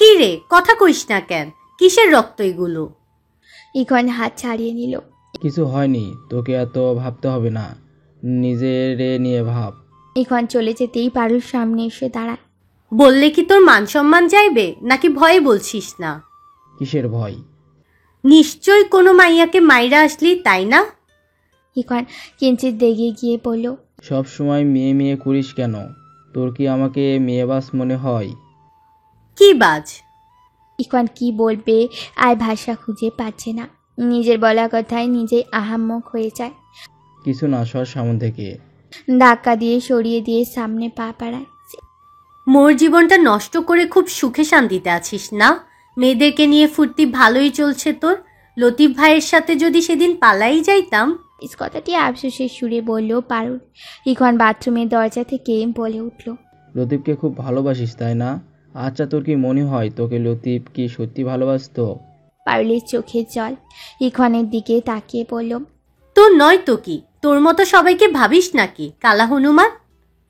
কি রে, কথা কইস না কেন? কিসের রক্ত এগুলো? ইখন হাত ছাড়িয়ে নিল। কিছু হয়নি, তোকে এত ভাবতে হবে না, নিজেরে নিয়ে ভাব। ইখন চলে যেতেই পারুল সামনে এসে দাঁড়ায়। বললে কি তোর মান সম্মান যাইবে, নাকি ভয়ে বলছিস না? কিসের ভয়? নিশ্চয় কোনো মাইয়াকে মাইরা আসলি, তাই না? ইখন কিঞ্চিত দেগে গিয়ে বলল, সব সময় মেয়ে মেয়ে করিস কেন? তোর কি আমাকে মেয়েবাস মনে হয়? কি বাজ? ইখন কি বলবে আর ভাষা খুঁজে পাচ্ছে না। নিজের বলা কথায় নিজেই আহাম্মক হয়ে যায়। কিছু না, সর সামন থেকে। ধাক্কা দিয়ে সরিয়ে দিয়ে সামনে পা বাড়ায়। মোর জীবনটা নষ্ট করে খুব সুখে শান্তিতে আছিস না? মেয়েদেরকে নিয়ে ফুর্তি ভালোই চলছে তোর। লতিফ ভাইয়ের সাথে যদি সেদিন পালাই যাইতাম। ইস কথাটি আফসোসের সুরে বলল পারুল। ইখন বাথরুমের দরজা থেকে বলে উঠল, লতিফকে খুব ভালোবাসিস তাই না? আচ্ছা, তোর কি মনে হয় তোকে লতিফ কি সত্যি ভালোবাসতো? পারুলের চোখের জল। ইখনের দিকে তাকিয়ে বলল, তোর নয় তো কি, তোর মতো সবাইকে ভাবিস নাকি কালা হনুমান?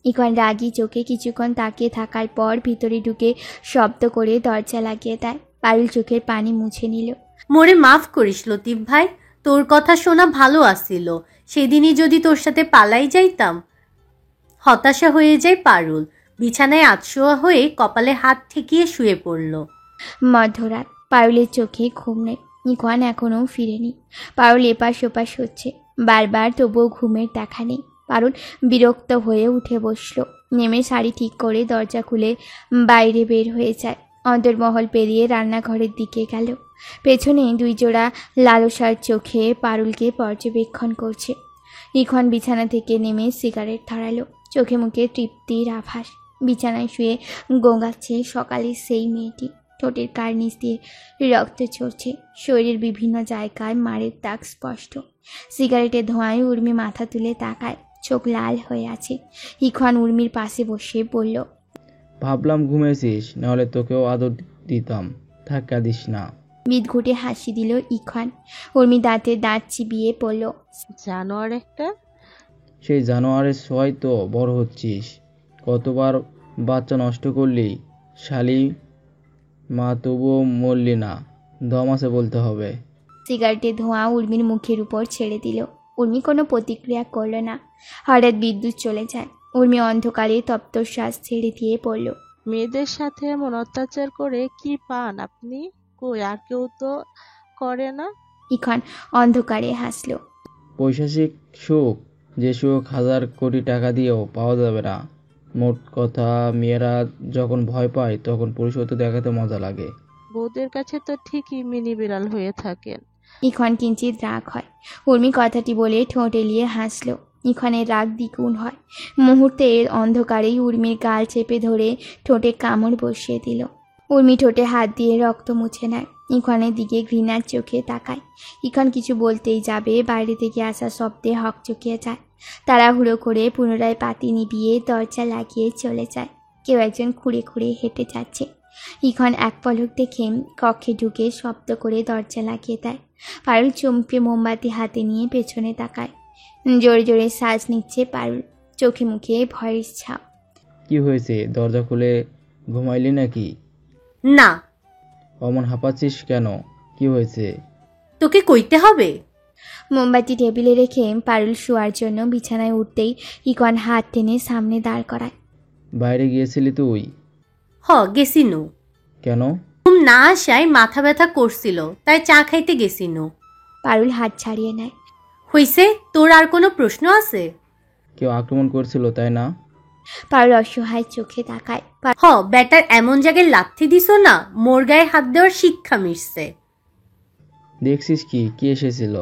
ইখন রাগী চোখে কিছুক্ষণ তাকিয়ে থাকার পর ভিতরে ঢুকে শব্দ করে দরজা লাগিয়ে দেয়। পারুল চোখের পানি মুছে নিল। মোরে মাফ করিস লতিফ ভাই, তোর কথা শোনা ভালো আসছিল। সেদিনই যদি তোর সাথে পালাই যাইতাম। হতাশা হয়ে যায় পারুল। বিছানায় আতশোয়া হয়ে কপালে হাত ঠেকিয়ে শুয়ে পড়ল। মধ্যরাত। পারুলের চোখে ঘুম নেই। ইখন এখনও ফিরেনি। পারুল এপাশ ওপাশ হচ্ছে বারবার, তবুও ঘুমের দেখা নেই। পারুল বিরক্ত হয়ে উঠে বসল। নেমে শাড়ি ঠিক করে দরজা খুলে বাইরে বের হয়ে যায়। অন্তর্মহল পেরিয়ে রান্নাঘরের দিকে গেল। পেছনে দুই জোড়া লালসার চোখে পারুলকে পর্যবেক্ষণ করছে। ইখন বিছানা থেকে নেমে সিগারেট ধরালো। চোখে মুখে তৃপ্তির আভাস। বিছানায় শুয়ে গোঙাচ্ছে সকালের সেই মেয়েটি। ঠোঁটের কার্নিশ দিয়ে রক্ত ঝরছে। শরীরের বিভিন্ন জায়গায় মারের দাগ স্পষ্ট। সিগারেটের ধোঁয়ায় উর্মি মাথা তুলে তাকায়, চোখ লাল হয়ে আছে। ইখন উর্মির পাশে বসে বলল, ভাবলাম ঘুমেছিস, নাহলে তোকেও আদর দিতাম। থাক, কাঁদিস না। বিদঘুটে হাসি দিল ইখন। উর্মি দাঁতে দাঁত চিবিয়ে বলল, জানোয়ার একটা। সেই জানোয়ারের সোয়াই তো বড় হচ্ছিস। কতবার বাচ্চা নষ্ট করলি শালি মা, তবুও মরলি না। দম আছে বলতে হবে। সিগারেটের ধোঁয়া উর্মির মুখের উপর ছেড়ে দিল। উর্মি কোনো প্রতিক্রিয়া করল না। হঠাৎ বিদ্যুৎ চলে যায়। উর্মি অন্ধকারে তপ্ত শ্বাস ছেড়ে দিয়ে পড়ল, মেয়েদের সাথে এমন অত্যাচার করে কি পান আপনি? কই, আর কেউ তো করে না। ইখন অন্ধকারে হাসল। পৈশাচিক সুখ, যে সুখ 1000 কোটি টাকা দিয়েও পাওয়া যাবে না। মোট কথা, মেয়েরা যখন ভয় পায় তখন পুরুষত্ব দেখাতে মজা লাগে। বউদের কাছে তো ঠিকই মিনি বিড়াল হয়ে থাকেন। ইখন কিঞ্চিত রাগ হয়। উর্মি কথাটি বলে ঠোঁট এলিয়ে হাসল। ইখনের রাগ দ্বিগুণ হয়। মুহূর্তের অন্ধকারেই উর্মির গাল চেপে ধরে ঠোঁটে কামড় বসিয়ে দিল। উর্মি ঠোঁটে হাত দিয়ে রক্ত মুছে নেয়। ইখনের দিকে ঘৃণার চোখে তাকায়। ইখন কিছু বলতেই যাবে, বাইরে থেকে আসা শব্দে হকচকিয়ে যায়। তাড়াহুড়ো করে পুনরায় পাতি নিভিয়ে দরজা লাগিয়ে চলে যায়। কেউ একজন খুঁড়ে খুঁড়ে হেঁটে যাচ্ছে। ইখন এক পলক দেখে কক্ষে ঢুকে শব্দ করে দরজা লাগিয়ে দেয়। পারুল চমকে মোমবাতি হাতে নিয়ে পেছনে তাকায়। জোরে জোরে শ্বাস নিচ্ছে পারুল, চোখে মুখে ভয়ের ছাপ। কি হয়েছে? দরজা খুলে ঘুমাইলি নাকি? না। অমন হাঁপাচ্ছিস কেন? কি হয়েছে? তোকে কইতে হবে? মোমবাতি টেবিলে রেখে পারুল শোয়ার জন্য বিছানায় উঠতেই ইখন হাত টেনে সামনে দাঁড় করায়। বাইরে গিয়েছিলি তুই? গেছিনু। কেন? ঘুম না আসায় মাথা ব্যথা করছিল, তাই চা খাইতে গেছিনু। পারুল হাত ছাড়িয়ে নেয়। হইছে, তোর আর কোনো প্রশ্ন আছে? কেউ আক্রমণ করছিল তাই না? পারুল অসহায় চোখে তাকায়। ব্যাটার এমন জায়গায় লাথি দিস না, মোর গায়ে হাত দেওয়ার শিক্ষা মিশছে। দেখছিস কি কে এসেছিল?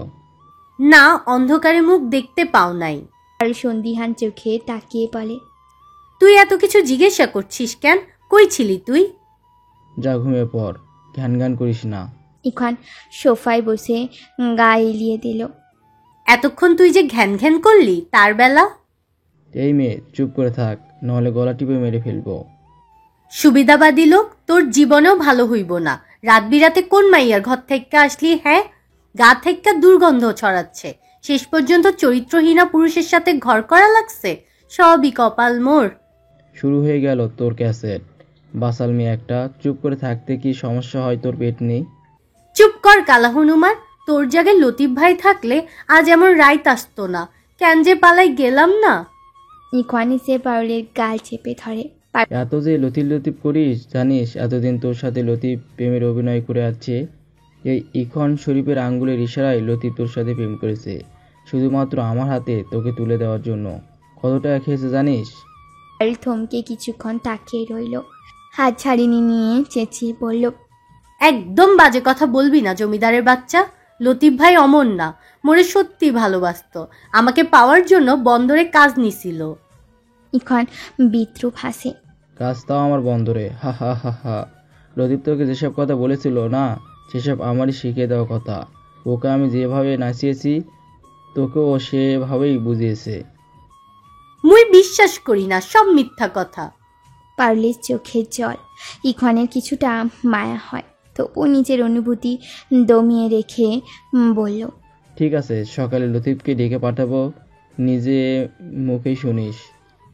না, অন্ধকারে মুখ দেখতে পাও নাই। পারুল সন্দিহান চোখে তাকিয়ে বলে, তুই এত কিছু জিজ্ঞাসা করছিস কেন? কই ছিলি তুই? যা ঘুমিয়ে পড়, ঘ্যান ঘ্যান করিস না। ইখন সোফায় বসে গা এলিয়ে দিল। এতক্ষণ তুই যে ঘ্যান ঘ্যান করলি তার বেলা? এই মেয়ে, চুপ করে থাক, নাহলে গলা টিপে মেরে ফেলবো। সুবিধাবাদী লোক, তোর জীবনেও ভালো হইব না। রাত বিরাতে কোন মাইয়ার ঘর থেকে আসলি? হ্যাঁ, গা থেকে দুর্গন্ধ ছড়াচ্ছে। শেষ পর্যন্ত চরিত্রহীনা পুরুষের সাথে ঘর করা লাগছে। সবই কপাল মোর। শুরু হয়ে গেল তোর ক্যাসেট। বাসাল মেয়ে একটা, চুপ করে থাকতে কি সমস্যা হয়? তোর পেট নেই? চুপ কর কালা হনুমান, তোর জায়গায় লতিফ ভাই থাকলে আজ এমন রাইত আসতো না। কেন যে পালাই গেলাম না। ইখওয়ান এসে পারুলের গাল চেপে ধরে। এত যে লতিফ লতিফ করিস, জানিস এতদিন তোর সাথে লতিফ প্রেমের অভিনয় করে আছে। এই ইখন শরীফের আঙ্গুলের ইশারায় লতিফ তোর সাথে প্রেম করেছে, শুধুমাত্র আমার হাতে তোকে তুলে দেওয়ার জন্য। কত টাকা খেয়েছে জানিস? পারুল থমকে কিছুক্ষণ তাকিয়ে রইল, হাত ছাড়িয়ে নিয়ে চেঁচিয়ে বলল, একদম বাজে কথা বলবি না জমিদারের বাচ্চা। লতিফ ভাই অমন না, মোরে সত্যি ভালোবাসতো। আমাকে পাওয়ার জন্য বন্দরে কাজ নিছিল। ইখওয়ান বিদ্রুপ হাসে। কাজটাও আমার বন্দরে, হা হা হা হা। লতিফ তোকে যেসব কথা বলেছিল না, সেসব আমারই শিখিয়ে দেওয়া কথা। ওকে আমি যেভাবে নাচিয়েছি, তোকেও সেভাবেই বুঝিয়েছে। মুই বিশ্বাস করি না, সব মিথ্যা কথা। পারুলের চোখের জল। ইখওয়ানের কিছুটা মায়া হয়, তো ও নিজের অনুভূতি দমিয়ে রেখে বলল, ঠিক আছে, সকালে লতিফকে ডেকে পাঠাবো, নিজে মুখেই শুনিস।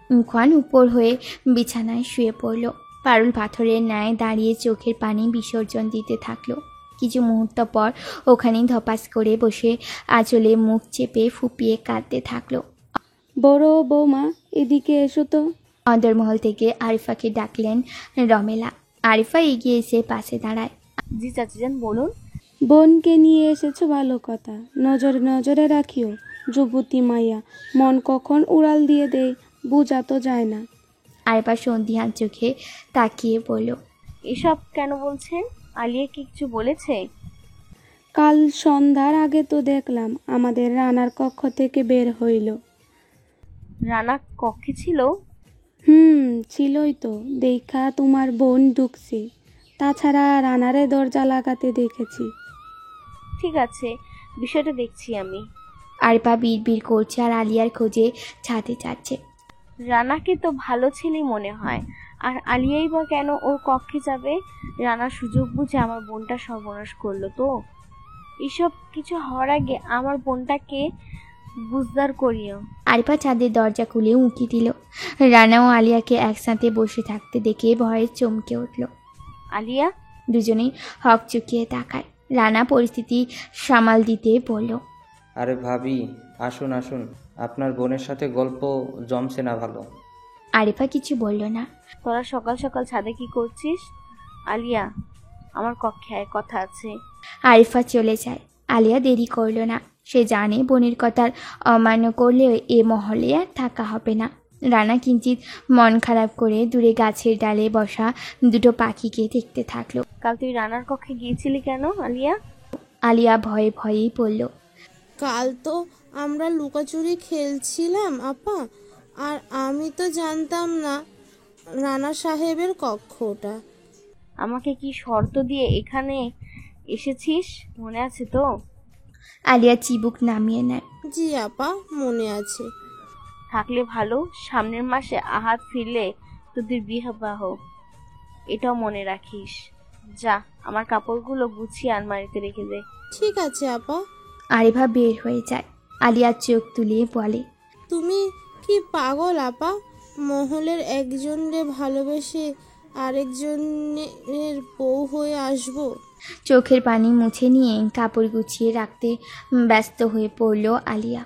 ইখওয়ান উপর হয়ে বিছানায় শুয়ে পড়ল। পারুল পাথরের ন্যায় দাঁড়িয়ে চোখের পানি বিসর্জন দিতে থাকলো। কিছু মুহূর্ত পর ওখানেই ধপাস করে বসে আঁচলে মুখ চেপে ফুপিয়ে কাঁদতে থাকলো। বড় বৌমা, এদিকে এসো তো। অন্দরমহল থেকে আরিফাকে ডাকলেন রমেলা। আরিফা এগিয়ে এসে পাশে দাঁড়ায়। জি চাচিজান বলুন। বোনকে নিয়ে এসেছো, ভালো কথা। নজরে নজরে রাখিও, যুবতী মাইয়া, মন কখন উড়াল দিয়ে দেয় বোঝা তো যায় না। আরিফা সন্ধিহান চোখে তাকিয়ে বলল, এসব কেন বলছেন? আলিয়া কি কিছু বলেছে? কাল সন্ধ্যার আগে তো দেখলাম আমাদের রানার কক্ষ থেকে বের হইল। রানা কক্ষে ছিল? ছিলই তো, দেখা তোমার বোন ঢুকছে। তাছাড়া রানারে দরজা লাগাতে দেখেছি। ঠিক আছে, বিষয়টা দেখছি আমি। আরিফা বিড়বিড় করছে আর আলিয়ার খোঁজে ছাদে যাচ্ছে। রানাকে তো ভালো ছেলেই মনে হয়, আর আলিয়াই বা কেন ওর কক্ষে যাবে? রানার সুযোগ বুঝে আমার বোনটা সর্বনাশ করলো তো। এসব কিছু হওয়ার আগে আমার বোনটাকে বুঝদার করিও। আরিফা ছাদের দরজা খুলে উঁকি দিল। রানা ও আলিয়াকে একসাথে বসে থাকতে দেখে ভয়ে চমকে উঠল। আলিয়া? দুজনেই হক চুকিয়ে তাকায়। রানা পরিস্থিতি সামাল দিতে বলল, আরে ভাবি, আসুন আসুন, আপনার বোনের সাথে গল্প জমছে না ভালো। আরিফা কিছু বলল না। তোরা সকাল সকাল ছাদে কি করছিস? আলিয়া, আমার কক্ষে আয়, কথা আছে। আরিফা চলে যায়। আলিয়া দেরি করল না। সে জানে বোনের কথার অমান্য করলে এ মহলে আর থাকা হবে না। রানা কিঞ্চিত মন খারাপ করে দূরে গাছের ডালে বসা দুটো পাখিকে দেখতে থাকলো। কাল তুই রানার কক্ষে গিয়েছিলি কেন আলিয়া? আলিয়া ভয়ে ভয়েই বলল, কাল তো আমরা লুকাচুরি খেলছিলাম আপা, আর আমি তো জানতাম না রানা সাহেবের কক্ষ ওটা। আমাকে কি শর্ত দিয়ে এখানে এসেছিস, মনে আছে তো? আলিয়া চিবুক নামিয়ে নেয়। জি আপা, মনে আছে। থাকলে ভালো, সামনের মাসে আহাত ফিরলে তোদের বিবাহ, এটাও মনে রাখিস। যা, আমার কাপড়গুলো গুছিয়ে আলমারিতে রেখে দে। ঠিক আছে আপা। আরিফা বের হয়ে যায়। আলিয়া চোখ তুলিয়ে বলে, তুমি কি পাগল আপা? মহলের একজনকে ভালোবেসে আরেকজনের বউ হয়ে আসবো? চোখের পানি মুছে নিয়ে কাপড় গুছিয়ে রাখতে ব্যস্ত হয়ে পড়ল আলিয়া।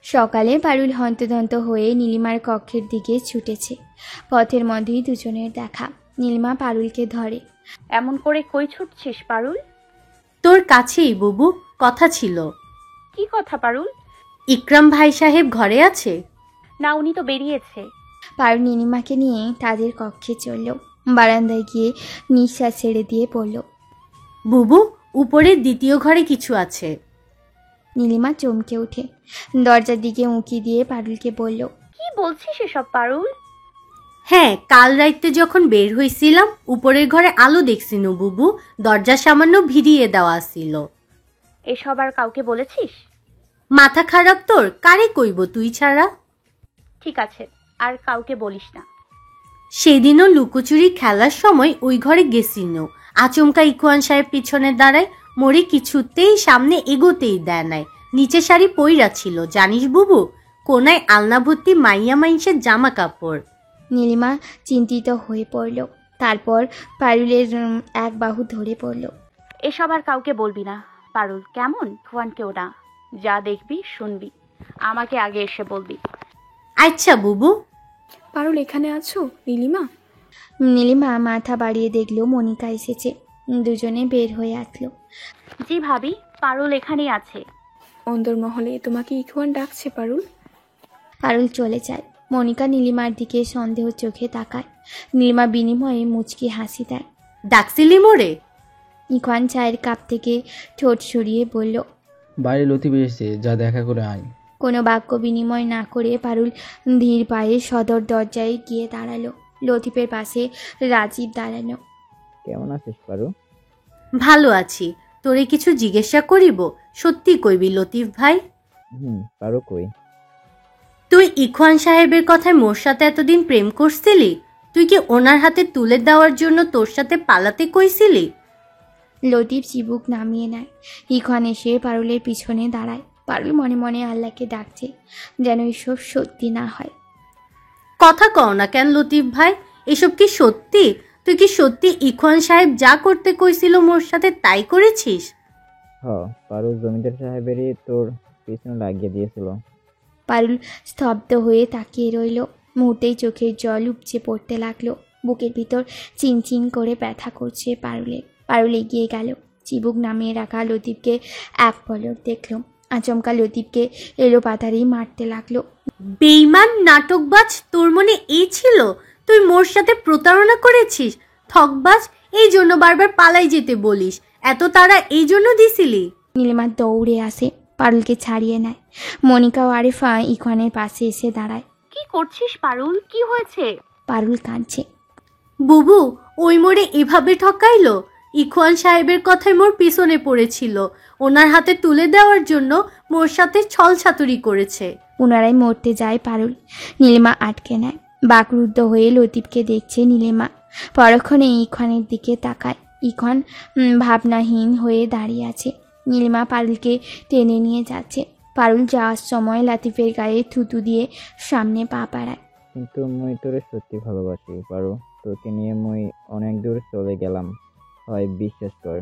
সকালে পারুল হন্তদন্ত হয়ে নীলিমার কক্ষের দিকে ছুটেছে। পথের মধ্যেই দুজনের দেখা। নীলিমা পারুলকে ধরে। এমন করে কই ছুটছিস পারুল? তোর কাছেই বুবু, কথা ছিল। কি কথা পারুল? ইকরাম ভাই সাহেব ঘরে আছে? না, উনি তো বেরিয়েছে। পারুল নীলিমাকে নিয়ে তাদের কক্ষে চলল। বারান্দায় গিয়ে নিঃশ্বাস ছেড়ে দিয়ে পড়ল, বুবু, উপরের দ্বিতীয় ঘরে কিছু আছে। নীলিমা চমকে ওঠে। দরজার দিকে উঁকি দিয়ে পারুলকে বলল, কি বলছিস এসব পারুল? হ্যাঁ, কাল রাইতে যখন বের হইছিলাম উপরের ঘরে আলো দেখছিনু বুবু, দরজা সামান্য ভিড়িয়ে দেওয়া ছিল। এসব আর কাউকে বলেছিস? মাথা খারাপ তোর? কারে কইব তুই ছাড়া? ঠিক আছে, আর কাউকে বলিস না। সেদিনও লুকোচুরি খেলার সময় ওই ঘরে গেছিনু। আচমকা ইকুয়ান সাহেব পিছনে দাঁড়ায়, মরে কিছুতেই সামনে এগোতেই দেয় নাই। নিচে শাড়ি পইরা ছিল জানিস বুবু, কোনায় আলনা ভর্তি মাইয়া মাইনসের জামা কাপড়। নীলিমা চিন্তিত হয়ে পড়ল। তারপর পারুলের এক বাহু ধরে পড়ল। এসব আর কাউকে বলবি না পারুল, কেমন? খোয়ানকেও না। যা দেখবি শুনবি আমাকে আগে এসে বলবি। আচ্ছা বুবু। পারুল এখানে আছো নীলিমা? নীলিমা মাথা বাড়িয়ে দেখলো মনিকা এসেছে। দুজনে বের হয়ে আসলো। জি ভাবি, পারুল এখানেই আছে। অন্দরমহলে তোমাকে ইখওয়ান ডাকছে পারুল। পারুল চলে যায়। মনিকা নীলিমার দিকে সন্দেহ চোখে তাকায়। নীলিমা বিনিময়ে মুচকি হাসি দেয়। ডাকছিলি মোরে? ইখওয়ান চায়ের কাপ থেকে ঠোঁট সরিয়ে বলল, বাইরে লতিফ এসেছে, যা দেখা করে আয়। কোনো বাক্য বিনিময় না করে পারুল ধীর পায়ে সদর দরজায় গিয়ে দাঁড়ালো। লতিফের পাশে রাজীব দাঁড়ানো। কেমন আছিস পারু? ভালো আছি। তোরে কিছু জিজ্ঞাসা করিব? সত্যি কইবি লতিফ ভাই? পারু কই? তুই ইখওয়ান সাহেবের কথায় মোর সাথে এতদিন প্রেম করছিলি? তুই কি ওনার হাতে তুলে দেওয়ার জন্য তোর সাথে পালাতে কইছিলি? লতিফ চিবুক নামিয়ে নেয়। ইখওয়ান এসে পারুলের পিছনে দাঁড়ায়। পারুল মনে মনে আল্লাহকে ডাকছে যেন এসব সত্যি না হয়। কথা কও না কেন লতিফ ভাই? এসব কি সত্যি? তুই কি সত্যি ইখওয়ান সাহেব যা করতে কইছিল মোর সাথে তাই করেছিস? পারু জমিদার সাহেবেরই তোর পিছনে লাগিয়ে দিয়েছিল। পারুল স্তব্ধ হয়ে তাকিয়ে রইল। মুহূর্তেই চোখের জল উপচে পড়তে লাগলো। বুকের ভিতর চিনচিন করে ব্যথা করছে পারুল এগিয়ে গেল। চিবুক নামিয়ে রাখা লতিফকে এক পলক দেখল। আচমকা লতিফকে এলো পাতারি মারতে লাগলো। বেঈমান নাটকবাজ, তোর মনে এই ছিল তুই মোর সাথে প্রতারণা করেছিস? ঠকবাজ, এই জন্য বারবার পালাই যেতে বলিস। এত তারা এই জন্য দিছিলি? নীলিমা দৌড়ে আসে, পারুলকে ছাড়িয়ে নেয়। মনিকা ও আরিফা ইখওয়ানের পাশে এসে দাঁড়ায়। কি করছিস পারুল? কি হয়েছে? পারুল কাঁদছে। বুবু, ওই মোরে এভাবে ঠকাইলো? ইখওয়ান সাহেবের কথায় মোর পিছনে পড়েছিল। ওনার হাতে তুলে দেওয়ার জন্য মোর সাথে ছলছাতুরি করেছে। পুনরায় মরতে যায় পারুল। নীলিমা আটকে নেয়। বাকরুদ্ধ হয়ে লতিফকে দেখছে নীলিমা। পরক্ষণে ইখওয়ানের দিকে তাকায়। ইখওয়ান ভাবনাহীন হয়ে দাঁড়িয়ে আছে। নীলিমা পারুলকে টেনে নিয়ে যাচ্ছে। পারুল যাওয়ার সময় লাতিফের গায়ে থুতু দিয়ে সামনে পা বাড়ায়। কিন্তু মুই তোরে সত্যি ভালোবাসি পারু। তোকে নিয়ে মুই অনেক দূর চলে গেলাম, হয় বিশ্বাস কর।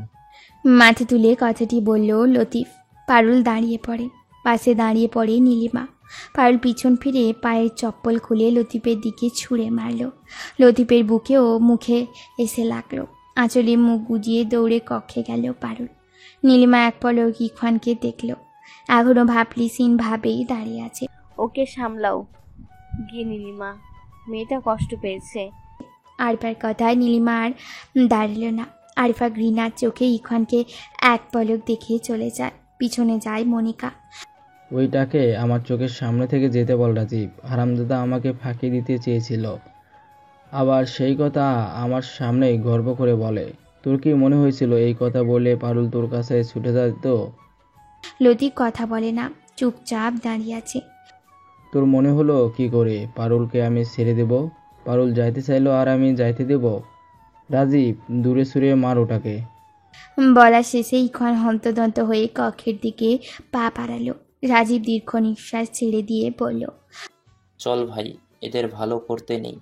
মাথা তুলে কথাটি বলল লতিফ। পারুল দাঁড়িয়ে পড়ে। পাশে দাঁড়িয়ে পড়ে নীলিমা। পারুল পিছন ফিরে পায়ের চপ্পল খুলে লতিফের দিকে ছুঁড়ে মারল। লতিফের বুকেও মুখে এসে লাগলো। আঁচলে মুখ গুজিয়ে দৌড়ে কক্ষে গেল পারুল। নীলিমা এক পলক ইখওয়ানকে দেখল। এখনো ভাবলিসীন ভাবেই দাঁড়িয়ে আছে। ওকে সামলাও গিয়ে নীলিমা, মেয়েটা কষ্ট পেয়েছে। আরিফার কথায় নীলিমা আর দাঁড়াল না। আরিফা ঘৃণার চোখে ইখওয়ানকে এক পলক দেখে চলে যায়। পিছনে যায় মনিকা। ওইটাকে আমার চোখের সামনে থেকে যেতে বল রাজীব। হারামজাদা আমাকে ফাঁকি দিতে চেয়েছিল, আবার সেই কথা আমার সামনেই গর্ব করে বলে। তোর কি মনে হয়েছিল এই কথা বলে পারুল তোর কাছে ছুটে যেত? লতিফ কথা বলে না, চুপচাপ দাঁড়িয়ে আছে। তোর মনে হলো কি করে পারুলকে আমি ছেড়ে দেব? পারুল যাইতে চাইলো আর আমি যাইতে দেব? রাজীব, দূরে সুরে মার ওটাকে। বলা শেষে ইখওয়ান হন্তদন্ত হয়ে কক্ষের দিকে পা বাড়ালো। রাজীব দীর্ঘ নিঃশ্বাস ছেড়ে দিয়ে বলল, চল ভাই, এদের ভালো করতে নেই,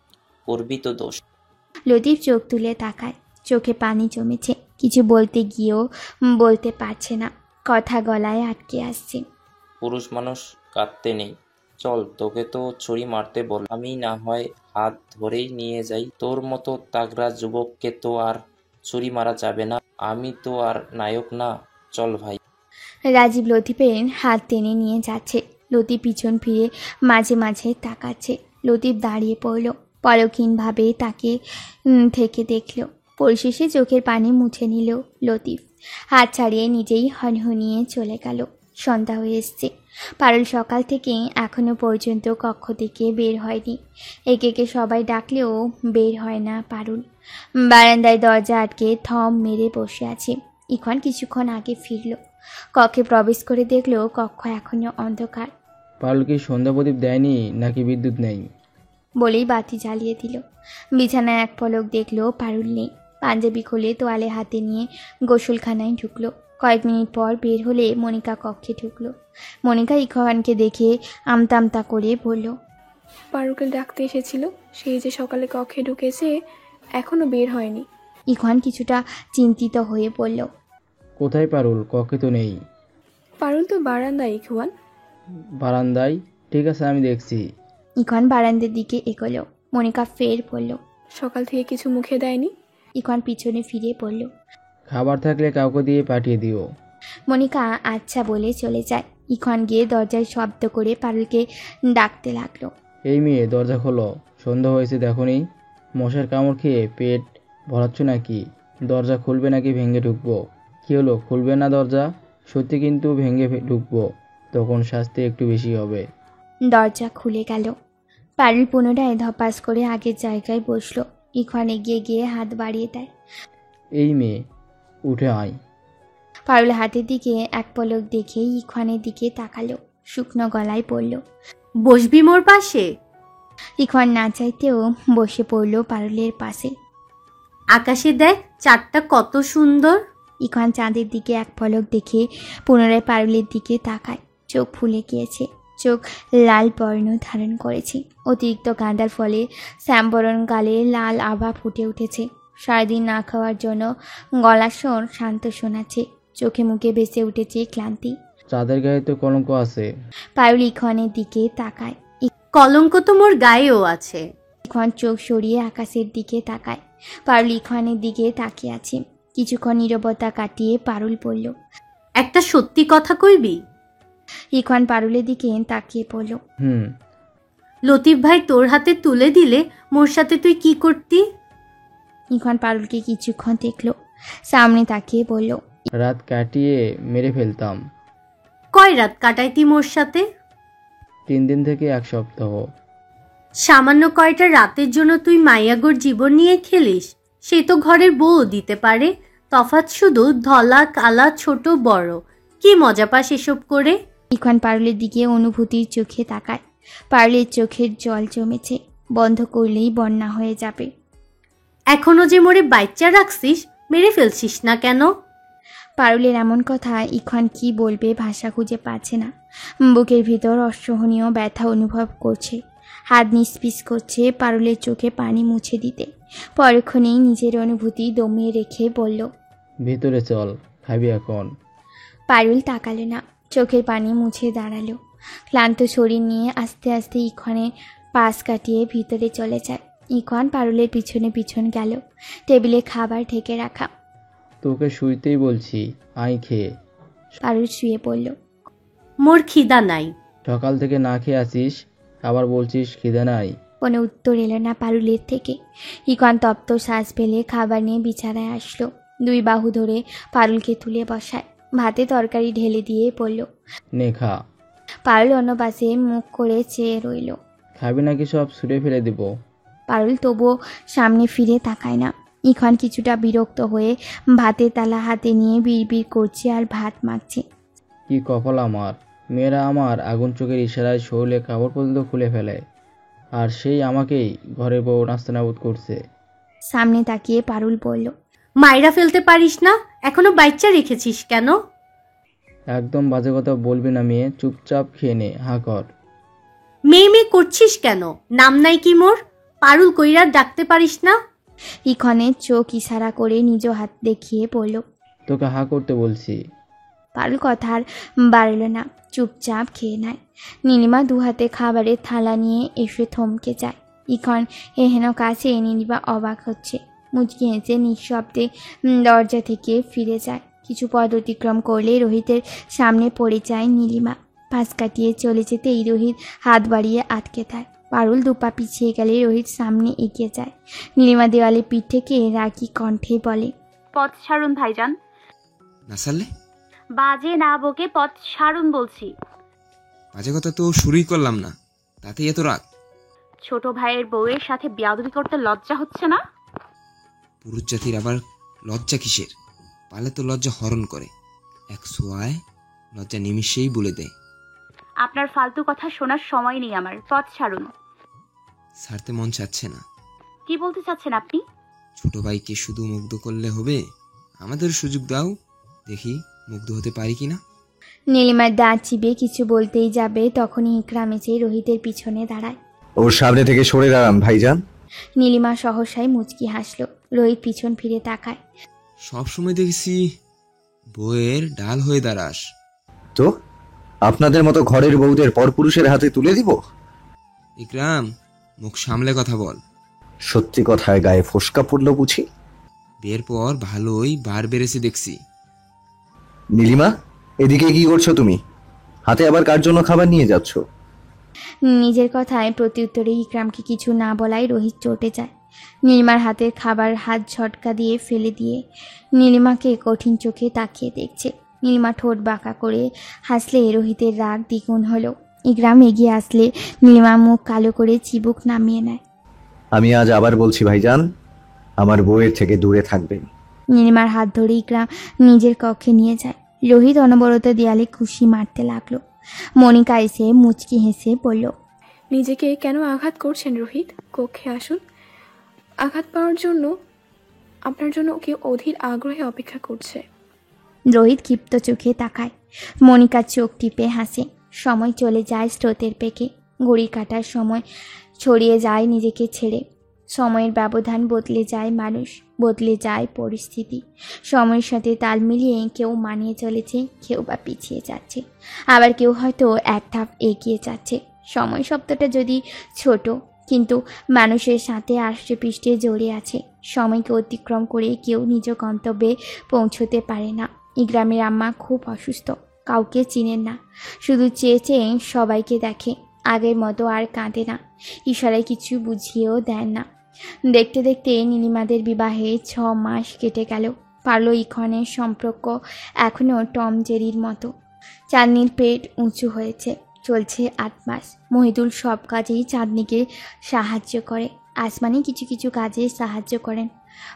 করবি তো দোষ। লতিফ চোখ তুলে তাকায়। চোখে পানি জমেছে। কিছু বলতে গিয়েও বলতে পারছে না। কথা গলায় আটকে আসছে। পুরুষ মানুষ কাঁদতে নেই। চল, তোকে তো ছুরি মারতে বল, আমি না হয় হাত ধরেই নিয়ে যাই। তোর মতো তাগড়া যুবককে তো আর ছুরি মারা যাবে না। আমি তো আর নায়ক না। চল ভাই। রাজীব লতিফের হাত টেনে নিয়ে যাচ্ছে। লতিফ পিছন ফিরে মাঝে মাঝে তাকাচ্ছে। লতিফ দাঁড়িয়ে পড়ল। পরক্ষীণভাবে তাকে থেকে দেখল। পরিশেষে চোখের পানি মুছে নিল লতিফ। হাত ছাড়িয়ে নিজেই হনহনিয়ে চলে গেল। সন্ধ্যা হয়ে এসছে। পারুল সকাল থেকে এখনো পর্যন্ত কক্ষ থেকে বের হয়নি। একে একে সবাই ডাকলেও বের হয় না পারুল। বারান্দায় দরজা আটকে থম মেরে বসে আছে। ইখওয়ান কিছুক্ষণ আগে ফিরল। কক্ষে প্রবেশ করে দেখল কক্ষ এখনো অন্ধকার। পারুল কি সন্ধ্যা প্রদীপ দেয়নি নাকি বিদ্যুৎ নেই? বলেই বাতি জ্বালিয়ে দিল। বিছানায় এক পলক দেখল পারুল নেই। পাঞ্জাবি খুলে তোয়ালে হাতে নিয়ে গোসলখানায় ঢুকলো। কয়েক মিনিট পর বের হলে মনিকা কক্ষে ঢুকলো। মনিকা ইখওয়ানকে দেখে আমতা আমতা করে বলল, পারুকে ডাকতে এসেছিল। সেই যে সকালে কক্ষে ঢুকেছে, এখনো বের হয়নি। ইখওয়ান কিছুটা চিন্তিত হয়ে পড়ল। কোথায় পারুল? কক্ষে তো নেই। পারুল তো বারান্দায় ইখওয়ান। বারান্দায়? ঠিক আছে, আমি দেখছি। ইখওয়ান বারান্দার দিকে এগোলো। মনিকা ফের পড়ল। সকাল থেকে কিছু মুখে দেয়নি। ইখওয়ান পিছনে ফিরে পড়ল। খাবার থাকলে কাউকে দিয়ে পাঠিয়ে দিও। মনিকা আচ্ছা বলে চলে যায়। ইখওয়ান গিয়ে দরজায় শব্দ করে পারুলকে ডাকতে লাগলো। এই মেয়ে, দরজা খোলো। সন্ধ্যা হয়েছে দেখোনি? মশার কামড় খেয়ে পেট ভরাচ্ছ নাকি? দরজা খুলবে নাকি ভেঙে ঢুকবো? কি হলো, খুলবে না দরজা? সত্যি কিন্তু ভেঙে ঢুকবো, তখন শাস্তি একটু বেশি হবে। দরজা খুলে গেল। পারুল পুনরায় ধপাস করে আগের জায়গায় বসলো। ইখওয়ান এগিয়ে গিয়ে হাত বাড়িয়ে দেয়। এই মেয়ে, উঠে আয়। পারুল হাতের দিকে এক পলক দেখে ইখওয়ানের দিকে তাকালো। শুকনো গলায় পড়ল, বসবি মোর পাশে? ইখওয়ান না চাইতেও বসে পড়ল পারুলের পাশে। আকাশে দেখ চাঁদটা কত সুন্দর। ইখওয়ান চাঁদের দিকে এক পলক দেখে পুনরায় পারুলের দিকে তাকায়। চোখ ফুলে গিয়েছে, চোখ লাল বর্ণ ধারণ করেছে। অতিরিক্ত কাঁদার ফলে শ্যামবরণ গালে লাল আভা ফুটে উঠেছে। সারাদিন না খাওয়ার জন্য গলার স্বর শান্ত শোনাচ্ছে। চোখে মুখে ভেসে উঠেছে ক্লান্তি। চাঁদের গায়ে তো কলঙ্ক আছে। পারুল ইখওয়ানের দিকে তাকায়। কলঙ্ক তো মোর গায়েও আছে। ইখওয়ান চোখ সরিয়ে আকাশের দিকে তাকায়। পারুল ইখওয়ানের দিকে তাকিয়ে আছে। কিছুক্ষণ নীরবতা কাটিয়ে পারুল বলল, একটা সত্যি কথা কইবি? ইখওয়ান পারুলের দিকে তাকিয়ে পড়ল। লতিফ ভাই তোর হাতে তুলে দিলে মোর সাথে তুই কি করতি? ইখওয়ান পারুলকে কিছুক্ষণ দেখল, সামনে তাকিয়ে বলল, রাত কাটিয়ে মেরে ফেলতাম। কয় রাত কাটাইতি মোর সাথে? 3 দিন থেকে 1 সপ্তাহ। সামান্য কয়টা রাতের জন্য তুই মাইয়াগোর জীবন নিয়ে খেলিস? সে তো ঘরের বউ দিতে পারে। তফাৎ শুধু ধলা কালা ছোট বড়। কি মজা পাস এসব করে? ইখওয়ান পারুলের দিকে অনুভূতির চোখে তাকায়। পারুলের চোখের জল জমেছে, বন্ধ করলেই বন্যা হয়ে যাবে। এখনো যে মোরে বাচ্চা রাখছিস, মেরে ফেলছিস না কেন? পারুলের এমন কথা ইখওয়ান কি বলবে ভাষা খুঁজে পাচ্ছে না। বুকের ভিতর অসহনীয় ব্যথা অনুভব করছে। হাত নিষ্পিস করছে পারুলের চোখে পানি মুছে দিতে। পরক্ষণেই নিজের অনুভূতি দমিয়ে রেখে বলল, ভিতরে চল, খাবি এখন। পারুল তাকালো না, চোখের পানি মুছে দাঁড়ালো। ক্লান্ত শরীর নিয়ে আস্তে আস্তে ইখওয়ানের পাশ কাটিয়ে ভিতরে চলে যায়। ইখওয়ান পারুলের পিছনে পিছন গেল। টেবিলে খাবার ঢেকে রাখা। তোকে শুইতেই বলছি, আই খেয়ে। পারুল শুয়ে পড়ল। মোর খিদা নাই। সকাল থেকে না খেয়ে আছিস, আবার বলছিস খিদা নাই। কোনো উত্তর এলো না পারুলের থেকে। ইখওয়ান তপ্ত শ্বাস ফেলে খাবার নিয়ে বিছানায় আসলো। 2 বাহু ধরে পারুলকে তুলে বসায়। ভাতে তরকারি ঢেলে দিয়ে পড়ল, নে খা। পারুল অন্য পাশে মুখ করে চেয়ে রইল। খাবি নাকি সব ছুঁড়ে ফেলে দিব? পারুল তবুও সামনে ফিরে তাকায় না। ইখওয়ান কিছুটা বিরক্ত হয়ে ভাতের তালা হাতে নিয়ে বিড়বিড় করছে আর ভাত মাখছে। কি কপাল আমার! মেয়েরা আমার আগুন চোখের ইশারায় শরীরে কাপড় পর্যন্ত খুলে ফেলে, আর সেই আমাকেই ঘরের বউ নাস্তানাবুদ করছে। সামনে তাকিয়ে পারুল বলল, মাইরা ফেলতে পারিস না? এখনো বাচ্চা রেখেছিস কেন? একদম বাজে কথা বলবি না মেয়ে, চুপচাপ খেয়ে নে, হা কর। মেয়ে মেয়ে করছিস কেন? নাম নাই কি মোর? পারুল কইরা ডাকতে পারিস না? ইখওয়ানের চোখ ইশারা করে নিজ হাত দেখিয়ে বলল, তোকে হা করতে বলছি। পারুল কথা আর বাড়ল না, চুপচাপ খেয়ে নেয়। নীলিমা 2 হাতে খাবারের থালা নিয়ে এসে থমকে যায়। ইখওয়ান এহেন কাছে নীলিমা অবাক হচ্ছে। মুচকি হেসে নিঃশব্দে দরজা থেকে ফিরে যায়। কিছু পথ অতিক্রম করলে রোহিতের সামনে পড়ে যায় নীলিমা। পাশ কাটিয়ে চলে যেতেই রোহিত হাত বাড়িয়ে আটকে দেয়। পারুল 2 পা পিছিয়ে গেলে রোহিত সামনে এগিয়ে যায়। নীলিমা দেওয়ালে পিঠ থেকে রাগী কণ্ঠে বলে, পথ ছাড়ুন ভাইজান। না সারলে? বাজে না বকে পথ ছাড়ুন বলছি। বাজে কথা তো শুরুই করলাম না, তাতেই এত রাগ? ছোট ভাইয়ের বউয়ের সাথে বেয়াদবি করতে লজ্জা হচ্ছে না? পুরুষ জাতির আবার লজ্জা কিসের? পালে তো লজ্জা হরণ করে, এক ছোঁয়ায় লজ্জা নিমিষেই বলে দেয়। আপনার ফালতু কথা শোনার সময় নেই আমার, পথ ছাড়ুন। ছাড়তে মন চাচ্ছে না। কি বলতে চাচ্ছেন আপনি? ছোট ভাইকে শুধু মুগ্ধ করলে হবে? আমাদের সুযোগ দাও, দেখি মুগ্ধ হতে পারি কিনা। নীলিমার দাঁত চিবে কিছু বলতেই যাবে, তখনই ইকরাম এসে রোহিতের পিছনে দাঁড়ায়। ওর সামনে থেকে সরে দাঁড়ান ভাইজান। নীলিমা সহসায় মুচকি হাসলো। রোহিত পিছন ফিরে তাকায়। সবসময় দেখেছি বউয়ের ডাল হয়ে দাঁড়াস। তো আপনাদের মতো ঘরের বউদের পরপুরুষের হাতে তুলে দিব? ইকরাম, মুখ সামলে কথা বল। সত্যি কথায় গায়ে ফোসকা পড়লো বুঝি? বিয়ের পর ভালোই বার বেড়েছে দেখছি। নীলিমা, এদিকে কি করছো তুমি? হাতে আবার কার জন্য খাবার নিয়ে যাচ্ছ? নিজের কথায় প্রত্যুত্তরে ইকরামকে কিছু না বলায় রোহিত চটে যায়। নীলিমার হাতের খাবার হাত ঝটকা দিয়ে ফেলে দিয়ে নীলিমাকে কঠিন চোখে তাকিয়ে দেখছে। নীলিমা ঠোঁট বাঁকা করে হাসলে রোহিতের রাগ দ্বিগুণ হলো। ইকরাম এগিয়ে আসলে নীলিমা মুখ কালো করে চিবুক নামিয়ে নেয়। আমি আজ আবার বলছি ভাইজান, আমার বউয়ের থেকে দূরে থাকবেন। নীলিমার হাত ধরে ইকরাম নিজের কক্ষে নিয়ে যায়। রোহিত অনবরত দেয়ালে খুশি মারতে লাগলো। মনিকা এসে মুচকি হেসে বলল, নিজেকে কেন আঘাত করছেন রোহিত? কক্ষে আসুন। আঘাত পাওয়ার জন্য আপনার জন্য কেউ অধীর আগ্রহে অপেক্ষা করছে। রোহিত ক্ষিপ্ত চোখে তাকায়। মনিকার চোখ টিপে হাসে। সময় চলে যায় স্রোতের পেকে। ঘড়ি কাটার সময় ছড়িয়ে যায় নিজেকে ছেড়ে। সময়ের ব্যবধান বদলে যায় মানুষ, বদলে যায় পরিস্থিতি। সময়ের সাথে তাল মিলিয়ে কেউ মানিয়ে চলেছে, কেউ বা পিছিয়ে যাচ্ছে, আবার কেউ হয়তো এক ধাপ এগিয়ে যাচ্ছে। সময় শব্দটা যদি ছোট, কিন্তু মানুষের সাথে আষ্টে পৃষ্ঠে জড়িয়ে আছে। সময়কে অতিক্রম করে কেউ নিজ গন্তব্যে পৌঁছতে পারে না। ইকরামের আম্মা খুব অসুস্থ, কাউকে চিনেন না, শুধু চেয়ে চেয়ে সবাইকে দেখে। আগের মতো আর কাঁদে না, ইশারায় কিছু বুঝিয়েও দেন না। দেখতে দেখতে নীলিমাদের বিবাহে 6 মাস কেটে গেল। পারল ইখনের সম্পর্ক এখনও টম জেরির মতো। চাঁদনির পেট উঁচু হয়েছে, চলছে 8 মাস। মহিদুল সব কাজেই চাঁদনিকে সাহায্য করে, আসমানি কিছু কিছু কাজে সাহায্য করেন।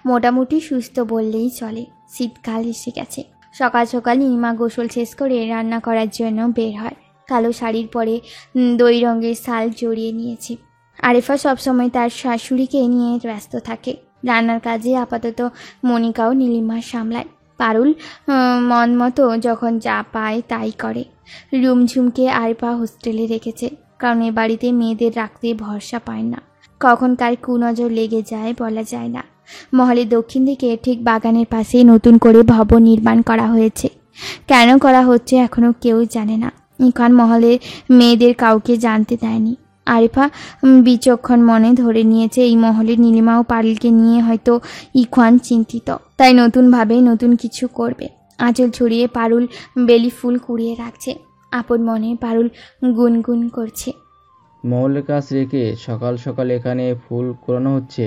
মোটামুটি সুস্থ বললেই চলে। শীতকাল এসে গেছে। সকাল সকাল নীলিমা গোসল শেষ করে রান্না করার জন্য বের হয়। কালো শাড়ির পরে দই রঙের শাল জড়িয়ে নিয়েছে। আরিফা সবসময় তার শাশুড়িকে নিয়ে ব্যস্ত থাকে। রান্নার কাজে আপাতত মনিকাও নীলিমা সামলায়। পারুল মন মতো যখন যা পায় তাই করে। রুমঝুমকে আরিফা হোস্টেলে রেখেছে, কারণ এ বাড়িতে মেয়েদের রাখতে ভরসা পায় না। কখন কার কুনজর লেগে যায় বলা যায় না। মহলের দক্ষিণ দিকে ঠিক বাগানের পাশে নতুন করে ভবন নির্মাণ করা হয়েছে। কেন করা হচ্ছে এখনও কেউ জানে না। ইখান মহলে মেয়েদের কাউকে জানতে দেয়নি। আরিফা বিচক্ষণ মনে ধরে নিয়েছে এই মহলে নীলিমা ও পারুলকে নিয়ে হয়তো ইখান চিন্তিত, তাই নতুনভাবে নতুন কিছু করবে। আঁচল ছড়িয়ে পারুল বেলি ফুল কুড়িয়ে রাখছে। আপন মনে পারুল গুনগুন করছে, মহলের কাজ রেখে সকাল সকাল এখানে ফুল কুড়ানো হচ্ছে।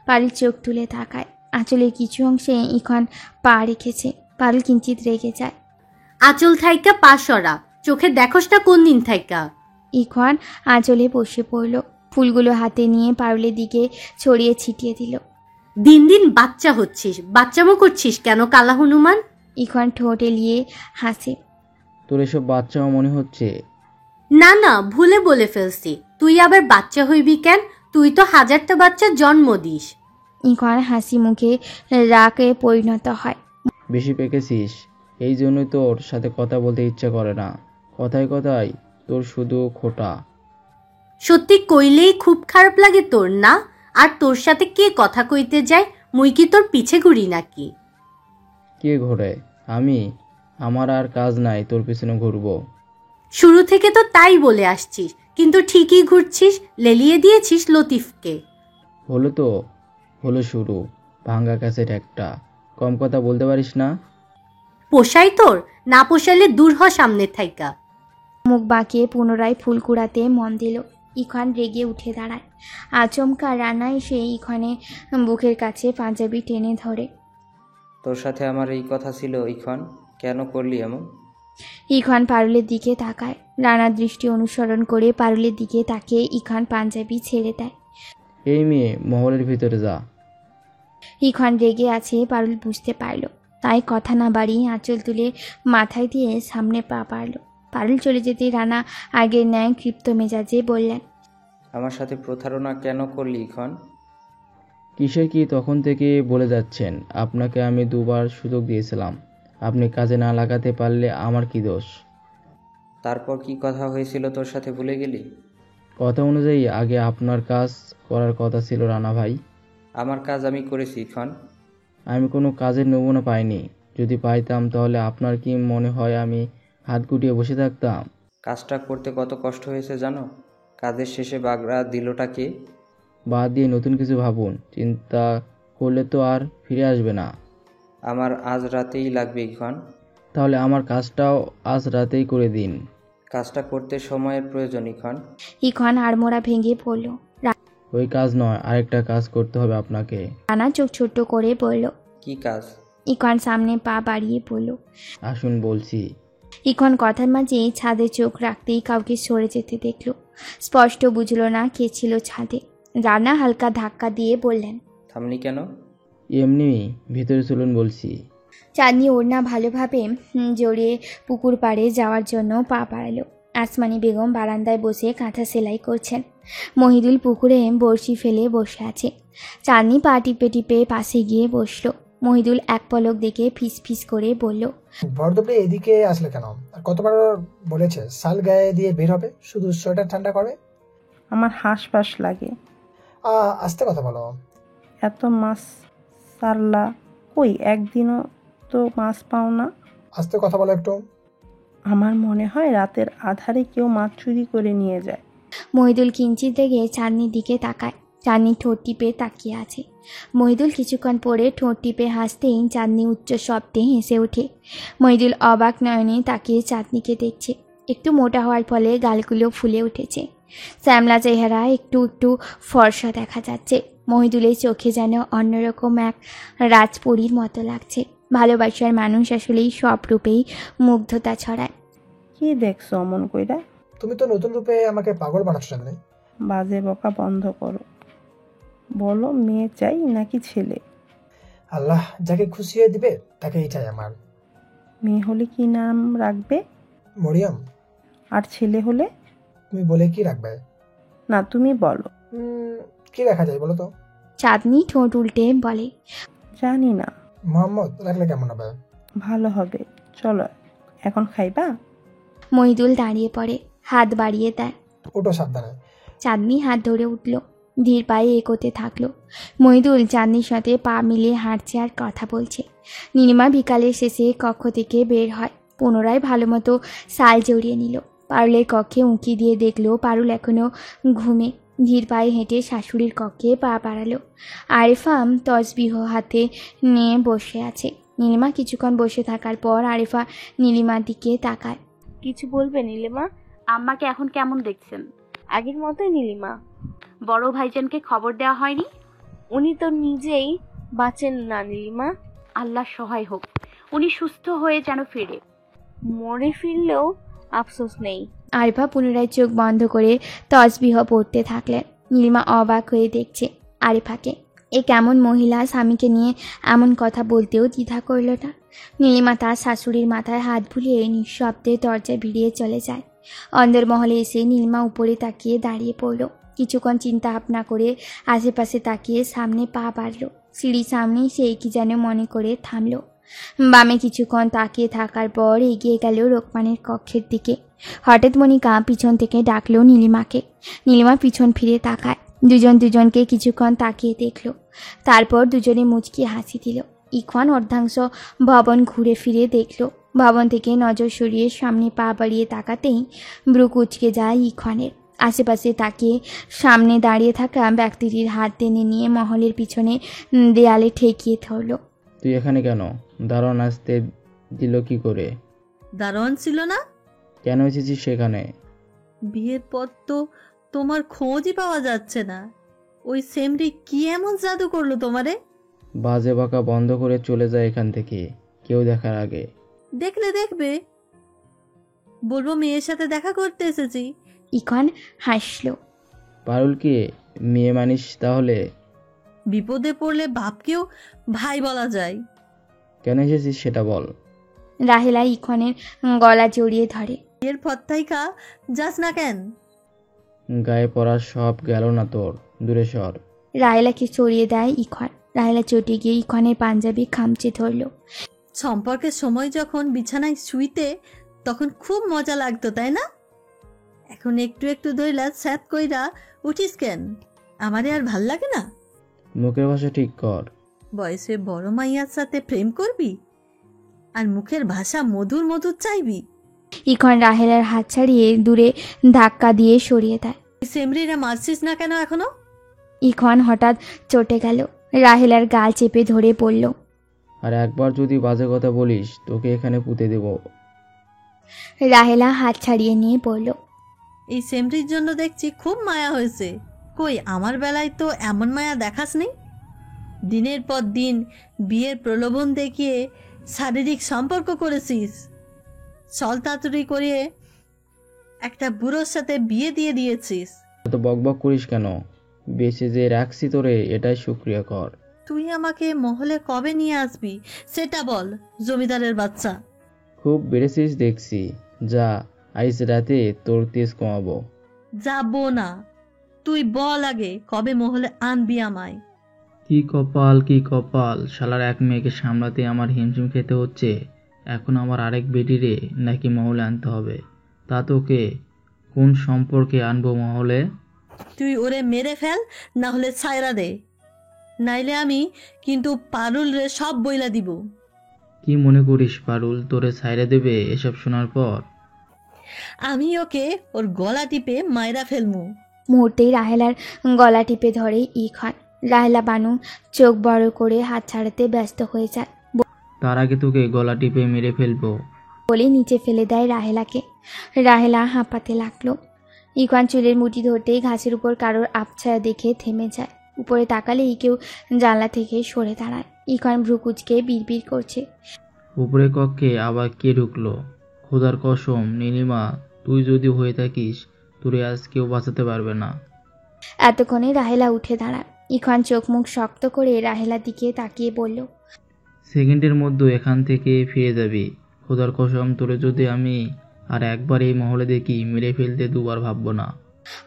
পারুল চোখ তুলে তাকায়। আঁচলের কিছু অংশে ইখান পা রেখেছে। পারুল কিঞ্চিত রেগে যায়। আঁচল থাইকা পা সরা, চোখে দেখোস না কোন দিন থাইকা। ইখান আঁচলে বসে পড়ল। ফুলগুলো হাতে নিয়ে পারুলের দিকে ছড়িয়ে ছিটিয়ে দিল। দিন দিন বাচ্চা হচ্ছিস, বাচ্চামো করছিস কেন কালা হনুমান? ইখান ঠোঁট এলিয়ে হাসে। তোর এসব বাচ্চা মনে হচ্ছে? না না, ভুলে বলে ফেলছি। তুই আবার বাচ্চা হইবি কেন? তুই তো 1000টা বাচ্চা জন্ম দিস। ইখান হাসি মুখে রাগে পরিণত হয়। বেশি পেকেছিস, এই জন্যই তোর সাথে কথা বলতে ইচ্ছা করে না। কথায় কথায় তোর শুধু খোটা। সত্যি কইলেই খুব খারাপ লাগে তোর না? আর তোর সাথে কে কথা কইতে যায়? মুই কি তোর পিছে ঘুরি নাকি? কে ঘোরে? আমি? আমার আর কাজ নাই তোর পিছনে ঘুরবো? শুরু থেকে তো তাই বলে আসছিস, কিন্তু ঠিকই ঘুরছিস। লেলিয়ে দিয়েছিস লতিফকে। হলো শুরু। ভাঙ্গা ক্যাসেট একটা। কম কথা বলতে পারিস না? পোষাই তোর? না পোষাইলে দূর হ সামনে থাইকা। মুখ বাঁকিয়ে পুনরায় ফুল কুড়াতে মন দিল। ইখান রেগে উঠে দাঁড়ায়। আচমকা রানা এসে ইখানে বুকের কাছে পাঞ্জাবি টেনে ধরে। তোর সাথে আমার এই কথা ছিল ইখন, কেন করলি এমন? ইখান পারুলের দিকে তাকায়। রানার দৃষ্টি অনুসরণ করে পারুলের দিকে তাকিয়ে ইখান পাঞ্জাবি ছেড়ে দেয়। এই মেয়ে, মহলের ভিতরে যা। ইখান রেগে আছে পারুল বুঝতে পারল, তাই কথা না বাড়িয়ে আঁচল তুলে মাথায় দিয়ে সামনে পা পারল। পারুল চলে যেতে রানা আগের ন্যায় ক্ষিপ্ত মেজাজে বললেন, আমার সাথে প্রতারণা কেন করলি ইখন? কিসের কি তখন থেকে বলে যাচ্ছেন? আপনাকে আমি 2 বার সুযোগ দিয়েছিলাম, আপনি কাজে না লাগাতে পারলে আমার কি দোষ? তারপর কি কথা হয়েছিল তোর সাথে ভুলে গেলি? কথা অনুযায়ী আগে আপনার কাজ করার কথা ছিল রানা ভাই। আমার কাজ আমি করেছি ইখন। আমি কোনো কাজের নমুনা পাইনি। যদি পাইতাম তাহলে আপনার কি মনে হয় আমি হাত গুটিয়ে বসে থাকতাম? কাজটা করতে কত কষ্ট হয়েছে জানো? কাজের শেষে বাগড়া দিলটা কে? বাদ দিয়ে নতুন কিছু ভাবুন। চিন্তা করলে তো আর ফিরে আসবে না। আমার আজ রাতেই লাগবে ইখন। তাহলে আমার কাজটাও আজ রাতেই করে দিন। কাজটা করতে সময়ের প্রয়োজন ইখন। ইখন আড়মোড়া ভেঙে পড়ল। ওই কাজ নয়, আরেকটা কাজ করতে হবে আপনাকে। রানা চোখ ছোট্ট করে বলল, কি কাজ? ইখন সামনে পা বাড়িয়ে বলল, আসুন বলছি। ইখন কথার মাঝে ছাদে চোখ রাখতেই কাউকে সরে যেতে দেখল। স্পষ্ট বুঝল না কে ছিল ছাদে। রানা হালকা ধাক্কা দিয়ে বললেন, থামলি কেন? এমনি ভিতরে চলুন বলছি। চাঁদনি ওড়না ভালোভাবে জড়িয়ে পুকুর পাড়ে যাওয়ার জন্য পা বাড়ালো। আসমানি বেগম বারান্দায় বসে কাঁথা সেলাই করছেন। মহিদুল পুকুরে বড়শি ফেলে বসে আছে। চাঁদনি পা টিপে টিপে পাশে গিয়ে বসলো। মহিদুল এক পলক দেখে ফিস ফিস করে বলল, ভর দুপুরে এদিকে আসলে কেন? আর কতবার বলেছে শাল গায়ে দিয়ে বের হবে, শুধু সোয়েটার ঠান্ডা করে। আমার হাঁসফাঁস লাগে। আস্তে কথা বলো। এত মাছ সারলা কই, একদিনও তো মাছ পাও না। আস্তে কথা বলো একটু। আমার মনে হয় রাতের আধারে কেউ মাছ চুরি করে নিয়ে যায়। মহিদুল কিঞ্চিত দেখে চাঁদনির দিকে তাকায়। চাঁদনি ঠোঁট টিপে তাকিয়ে আছে। মহিদুল কিছুক্ষণ পরে ঠোঁট টিপে হাসতেই চাঁদনি উচ্চ শব্দে হেসে ওঠে। মহিদুল অবাক নয়নে তাকিয়ে চাঁদনিকে দেখছে। একটু মোটা হওয়ার ফলে গালগুলো ফুলে উঠেছে। শ্যামলা চেহারা একটু একটু ফর্সা দেখা যাচ্ছে। মহিদুলের চোখে যেন অন্যরকম এক রাজপরীর মতো লাগছে। ভালোবাসার মানুষ আসলেই সব রূপেই মুগ্ধতা ছড়ায়। কি দেখছো অমন কইরা? তুমি তো নতুন রূপে আমাকে পাগল বানাচ্ছ। সামনে বাজে বকা বন্ধ করো। বলো মেয়ে চাই নাকি ছেলে? আল্লাহ যাকে খুশি হয়ে দিবে তাকেই চাই আমার। মেয়ে হলে কি নাম রাখবে? মরিয়ম। আর ছেলে হলে? তুমি বলে কি রাখবে? না তুমি বলো। কি রাখা যায় বলো তো? চাঁদনি ঠোঁট উল্টে বলে, জানি না। মোহাম্মদ রাখলে কেমন হবে? ভালো হবে। চলো এখন খাইবা? মহিদুল দাঁড়িয়ে পড়ে, হাত বাড়িয়ে দেয়। ওটো সাবধানে। চাঁদনি হাত ধরে উঠল, ধীর পায়ে এগোতে থাকলো। মহিদুল চাঁদনির সাথে পা মিলিয়ে হাঁটছে আর কথা বলছে। নীলিমা বিকালের শেষে কক্ষ থেকে বের হয়। পুনরায় ভালো মতো শাল জড়িয়ে নিল। পারুলের কক্ষে উঁকি দিয়ে দেখলো পারুল এখনো ঘুমে। ধীর পায়ে হেঁটে শাশুড়ির কক্ষে পা বাড়ালো। আরিফা তসবিহ হাতে নিয়ে বসে আছে। নীলিমা কিছুক্ষণ বসে থাকার পর আরিফা নীলিমার দিকে তাকায়। কিছু বলবে নীলিমা? আম্মাকে এখন কেমন দেখছেন? আগের মতোই নীলিমা। বড় ভাইজানকে খবর দেওয়া হয়নি? উনি তো নিজেই বাঁচেন না নীলিমা। আল্লাহ সহায় হোক, উনি সুস্থ হয়ে যেন ফিরে। মরে ফিরলেও আফসোস নেই। আরিফা পুনরায় চোখ বন্ধ করে তসবিহ পড়তে থাকলেন। নীলিমা অবাক হয়ে দেখছে আরিফাকে। এ কেমন মহিলা স্বামীকে নিয়ে এমন কথা বলতেও দ্বিধা করল না। নীলিমা তার শাশুড়ির মাথায় হাত বুলিয়ে নিঃশব্দে দরজা ভিড়িয়ে চলে যায়। অন্দরমহলে এসে নীলিমা উপরে তাকিয়ে দাঁড়িয়ে পড়ল। কিছুক্ষণ চিন্তা ভাবনা করে আশেপাশে তাকিয়ে সামনে পা বাড়ল। সিঁড়ির সামনে সে কি যেন মনে করে থামল। বামে কিছুক্ষণ তাকিয়ে থাকার পর এগিয়ে গেল রোকমানের কক্ষের দিকে। হঠাৎ মনিকা পিছন থেকে ডাকলো নীলিমাকে। নীলিমা পিছন ফিরে তাকায়। দুজনকে কিছুক্ষণ তাকিয়ে দেখল। তারপর দুজনে মুচকি হাসি দিল। ইখন অর্ধাংশ ভবন ঘুরে ফিরে দেখল। ভবন থেকে নজর সরিয়ে সামনে পা বাড়িয়ে তাকাতেই ব্রু কুচকে যায় ইখনের। আশেপাশে তাকিয়ে সামনে দাঁড়িয়ে থাকা ব্যক্তিটির হাত টেনে নিয়ে মহলের পিছনে দেয়ালে ঠেকিয়ে ধরল। তুই এখানে কেন? দারোয়ান আসতে দিল কি করে? দারোয়ান ছিল না? কেন এসেছিস সেখানে? বিয়ের পর তো তোমার খোঁজই পাওয়া যাচ্ছে না। ওই সেমরি কি এমন জাদু করলো তোমারে? বাজে বকা বন্ধ করে চলে যায় এখান থেকে, কেউ দেখার আগে। দেখলে দেখবে, বলবো মেয়ের সাথে দেখা করতে এসেছি। ইখন হাসলো। পারুলকে মেয়ে মানিস তাহলে? বিপদে পড়লে বাপকেও ভাই বলা যায়। কেন এসেছিস সেটা বল। রাহেলা ইখনের গলা জড়িয়ে ধরে। এর ফত্তাইকা যাস না কেন? গায়ে পড়ার সব গেল না তোর, দূরে সর। রাহেলাকে চড়িয়ে দেয় ইখন। রাহেলা চটে গিয়ে ইখনের পাঞ্জাবি খামচে ধরল। সম্পর্কের সময় যখন বিছানায় শুইতে তখন খুব মজা লাগতো, তাই না? এখন একটু একটু ধইলা স্যাত কইরা উঠিস কেন? আমারে আর ভাল লাগে না? মুখের ভাষা ঠিক কর। বয়সে বড় মাইয়ার সাথে প্রেম করবি আর মুখের ভাষা মধুর মধুর চাইবি? ইখন রাহেলার হাত ছাড়িয়ে দূরে ধাক্কা দিয়ে সরিয়ে দেয়। সেমরিরা মারছিস না কেন এখনো? ইখন হঠাৎ চটে গেল, রাহেলার গাল চেপে ধরে পড়ল। আর একবার যদি বাজে কথা বলিস তোকে এখানে পুঁতে দেব। রাহেলা হাত ছাড়িয়ে নিয়ে পড়ল। এই সেমরির জন্য দেখছি খুব মায়া হয়েছে। কই আমার বেলায় তো এমন মায়া দেখাসনি। দিনের পর দিন বিয়ের প্রলোভন দেখিয়ে শারীরিক সম্পর্ক করেছিস, ছলতাতুরি করে একটা বুড়োর সাথে বিয়ে দিয়ে দিয়েছিস। এত বকবক করিস কেন? বেঁচে যে রাখছি তোরে এটাই শুকরিয়া কর। তুই আমাকে মহলে কবে নিয়ে আসবি সেটা বল, জমিদারের বাচ্চা। খুব বেড়েছিস দেখছি, যা আইজ রাতে তোর তেজ কমাবো। যাবো না, তুই বল আগে কবে মহলে আনবি আমায়। কি কপাল, শালার এক মেয়েকে সামলাতে আমার হিমশিম খেতে হচ্ছে। এখন আমার আরেক বেটিরে নাকি মহলে আনতে হবে। তা তোকে কোন সম্পর্কে আনবো মহলে? তুই ওরে মেরে ফেল, না হলে ছায়রা দে, নাইলে আমি কিন্তু পারুল রে সব বইলা দিব। কি মনে করিস পারুল তোরে ছাইরে দেবে এসব শোনার পর? আমি ওকে ওর গলা টিপে মাইরা ফেলমু। মুহূর্তেই রাহেলার গলা টিপে ধরে ইখন। রাহেলা বানু চোখ বড় করে হাত ছাড়াতে ব্যস্ত হয়ে যায়। তার আগে তোকে গলা টিপে মেরে ফেলবো বলে নিচে ফেলে দেয় রাহেলাকে। রাহেলা হাঁপাতে লাগলো। ইখন চুলের মুঠি ধরতেই ঘাসের উপর কারোর আবছায়া দেখে থেমে যায়। উপরে তাকালেই কেউ জানলা থেকে সরে দাঁড়ায়। ইখন ভ্রুকুচকে বিড়বিড় করছে। উপরে কক্ষে আবার কে ঢুকলো? খোদার কসম নীলিমা, তুই যদি হয়ে থাকিস তোরে আজ কেউ বাঁচাতে পারবে না। এতক্ষণে রাহেলা উঠে দাঁড়ায়। ইখন চোখ মুখ শক্ত করে রাহেলার দিকে তাকিয়ে বলল, সেকেন্ডের মধ্যে এখান থেকে ফিরে যাবি। খোদার কসম তোরে যদি আমি আর একবার এই মহলে দেখি মেরে ফেলতে দুবার ভাববো না।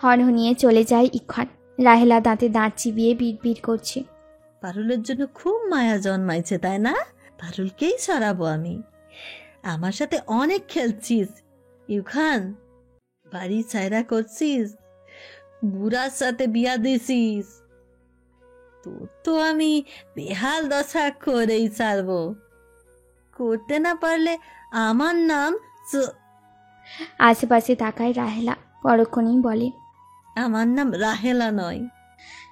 হনহনিয়ে চলে যায় ইখন। রাহেলা দাঁতে দাঁত চিবিয়ে বিড়বিড় করছে। পারুলের জন্য খুব মায়া জন্মাইছে তাই না? পারুলকেই সরাবো আমি। আমার সাথে অনেক খেলছিস ইউখান, বাড়ি ছায়রা করছিস, বুড়ার সাথে বিয়া দিছিস। তোর তো আমি বেহাল দশা করেই ছাড়বো। করতে না পারলে আমার নাম আশেপাশে তাকায় রাহেলা। পরক্ষণেই বলে, আমার নাম রাহেলা নয়।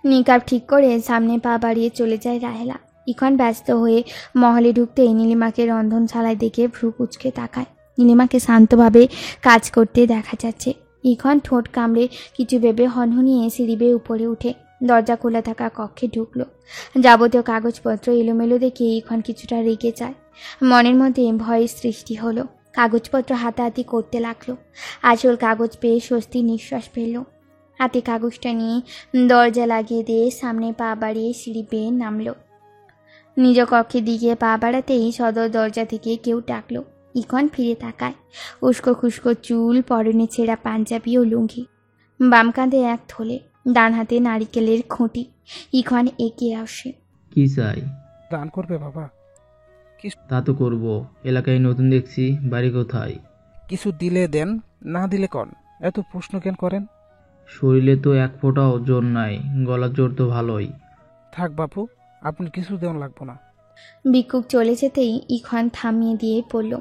নিকাব ঠিক করে সামনে পা বাড়িয়ে চলে যায় রাহেলা। ইখন ব্যস্ত হয়ে মহলে ঢুকতেই নীলিমাকে রন্ধনশালায় দেখে ভ্রু কুচকে তাকায়। নীলিমাকে শান্তভাবে কাজ করতে দেখা যাচ্ছে। ইখন ঠোঁট কামড়ে কিছু ভেবে হনহনিয়ে সিঁড়ি বেয়ে উপরে উঠে দরজা খোলা থাকা কক্ষে ঢুকলো। যাবতীয় কাগজপত্র এলোমেলো দেখে ইখন কিছুটা রেগে যায়। মনের মধ্যে ভয়ের সৃষ্টি হলো। কাগজপত্র হাতাহাতি করতে লাগলো। আসল কাগজ পেয়ে স্বস্তি নিঃশ্বাস ফেলল। হাতে কাগজটা নিয়ে দরজা লাগিয়ে দিয়ে সামনে পা বাড়িয়ে সিঁড়ি বেয়ে নামলো। নিজ কক্ষের দিকে পা বাড়াতেই সদর দরজা থেকে কেউ ডাকলো। ইখন ফিরে তাকায়। উস্কো খুস্কো চুল, পরনে ছেঁড়া পাঞ্জাবি ও লুঙ্গি, বাম কাঁধে এক থলে, ডান হাতে নারিকেলের খুঁটি। ইখন এগিয়ে আসে। কি চাই? দান করবে বাবা? তা তো করবো। এলাকায় নতুন দেখছি, বাড়ি কোথায়? কিছু দিলে দেন, না দিলে কন। এত প্রশ্ন কেন করেন? শরীরে তো এক ফোঁটাও জোর নাই, গলার জোর তো ভালোই। থাক বাপু, আপনি কিছু দেওয়ান লাগবো না। ভিক্ষুক চলে যেতেই ইখন থামিয়ে দিয়ে পড়ল,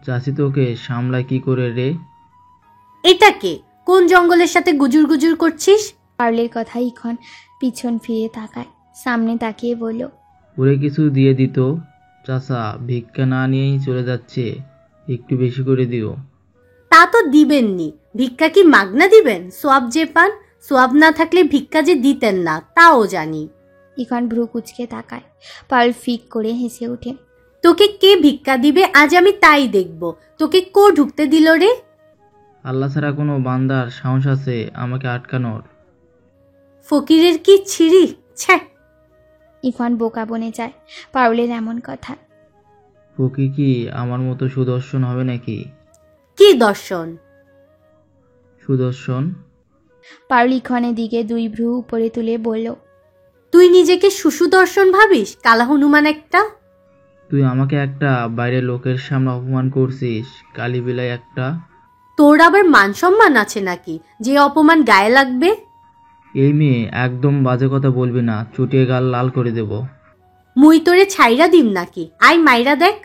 চাচি তোকে সামলায় কি করে রে? এটা কে? কোন জঙ্গলের সাথে গুজুর গুজুর করছিস? পারুলের কথা ইখন পিছন ফিরে তাকায়। সামনে তাকিয়ে বলল, ওরে কিছু দিয়ে দিত। চাচা ভিক্ষা না নিয়েই চলে যাচ্ছে, একটু বেশি করে দিও। তা তো দিবেননি। ভিক্ষা কি মাগনা দিবেন? সোয়াব যে পান, সোয়াব না থাকলে ভিক্ষা যে দিতেন না তাও জানি। ইখন ভ্রু কুচকে তাকায়। পারুল ফিক করে হেসে ওঠে। তোকে কে ভিক্ষা দিবে আজ আমি তাই দেখব। তোকে কো ঢুকতে দিল রে? আল্লাহ ছাড়া কোনো বান্দার সাহস আছে আমাকে আটকানোর? ফকিরের কি ছিরি! ছ্যা! ইখন বোকা বনে যায় পারুলের এমন কথা। ফকির কি আমার মতো সুদর্শন হবে নাকি? কি দর্শন? সুদর্শন? পারুল ইখনের দিকে দুই ভ্রু উপরে তুলে বলল, তুই নিজেকে সুদর্শন ভাবিস? কালা হনুমান একটা। তুই আমাকে একটা বাইরের লোকের সামনে অপমান করছিস, কালী বিলাই একটা। তোর আবার মান সম্মান আছে নাকি যে অপমান গায়ে লাগবে? এই মেয়ে, একদম বাজে কথা বলবি না, চুটিয়ে গাল লাল করে দেব। মুই তোরে ছাইরা দিম নাকি? আই মাইরা দেখ।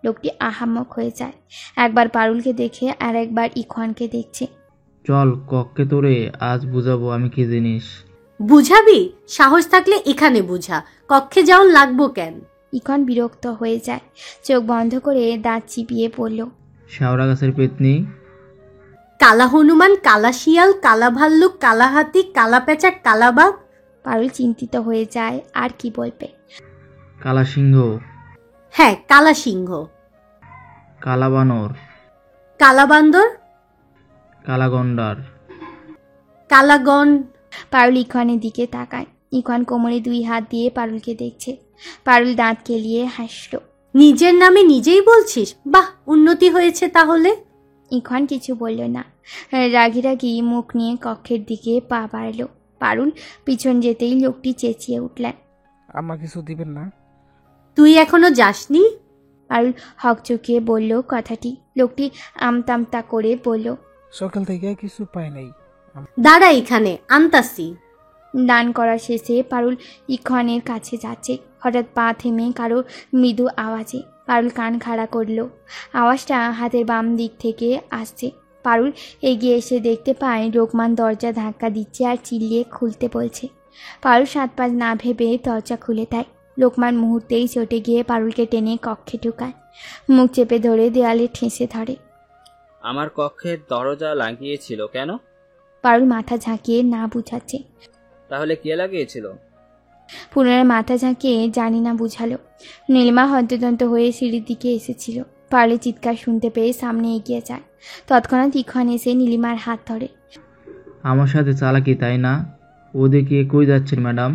লোকটি আহাম্মক হয়ে যায়। একবার পারুলকে দেখে আর একবার ইখওয়ানকে দেখছে। চল কক্ষে, তোরে আজ বুঝাবো আমি কি জিনিস। বুঝাবি? সাহস থাকলে এখানে বুঝা, কক্ষে যাওন লাগবো কেন? ইখওয়ান বিরক্ত হয়ে যায়, চোখ বন্ধ করে দাঁত চিপিয়ে পড়ল। শেওড়া গাছের পেতনি, কালা হনুমান, কালা শিয়াল, কালা ভাল্লুক, কালা হাতি, কালা পেঁচা, কালা বাঘ। পারুল চিন্তিত হয়ে যায়, আর কি বলবে। কালা সিংহ, হ্যাঁ কালা সিংহ, কালা বানর, কালা বান্দর, কালা গন্ডার, কালাগন। পারুল ইখওয়ানের দিকে তাকায়। ইখওয়ান কোমরে 2 হাত দিয়ে পারুলকে দেখছে। পারুল দাঁত কেলিয়ে হাসল। নিজের নামে নিজেই বলছিস? বাহ, উন্নতি হয়েছে তাহলে। ইখওয়ান কিছু বলল না, রাগি রাগি মুখ নিয়ে কক্ষের দিকে পা বাড়ালো। পারুল পিছন যেতেই লোকটি চেঁচিয়ে উঠলেন, আমার কিছু দিবেন না? তুই এখনো যাসনি? পারুল হকচকিয়ে বলল কথাটি। লোকটি আমতামতা করে বলল, সকাল থেকে কিছু পাই নাই। দাঁড়া এখানে, আনতাসি। দান করা শেষে পারুল ইখওয়ানের কাছে যাচ্ছে। হঠাৎ পা থেমে কারো মৃদু আওয়াজে পারুল কান খাড়া করল। আওয়াজটা হাতের বাম দিক থেকে আসছে। পারুল এগিয়ে এসে দেখতে পায় রোকমান দরজা ধাক্কা দিচ্ছে আর চিল্লিয়ে খুলতে বলছে। পারুল 7-5 না ভেবে দরজা খুলে দেয়। লোকমান মুহূর্তেই চটে গিয়ে পারুলকে টেনে কক্ষে ঢুকায়, মুখ চেপে ধরে দেয়ালে ঠেসে ধরে। আমার কক্ষের দরজা লাগিয়েছিল কেন? পারুল মাথা ঝাঁকিয়ে না বুঝাচ্ছে। তাহলে কে লাগিয়েছিল? পুনরায় মাথা ঝাঁকিয়ে জানি না বুঝালো। নীলিমা হন্তদন্ত হয়ে সিঁড়ির দিকে এসেছিল। পারুলের চিৎকার শুনতে পেয়ে সামনে এগিয়ে যায়। তৎক্ষণাৎ ইখওয়ান এসে নীলিমার হাত ধরে। আমার সাথে চালাকি তাই না? ওদিকে কই যাচ্ছেন ম্যাডাম?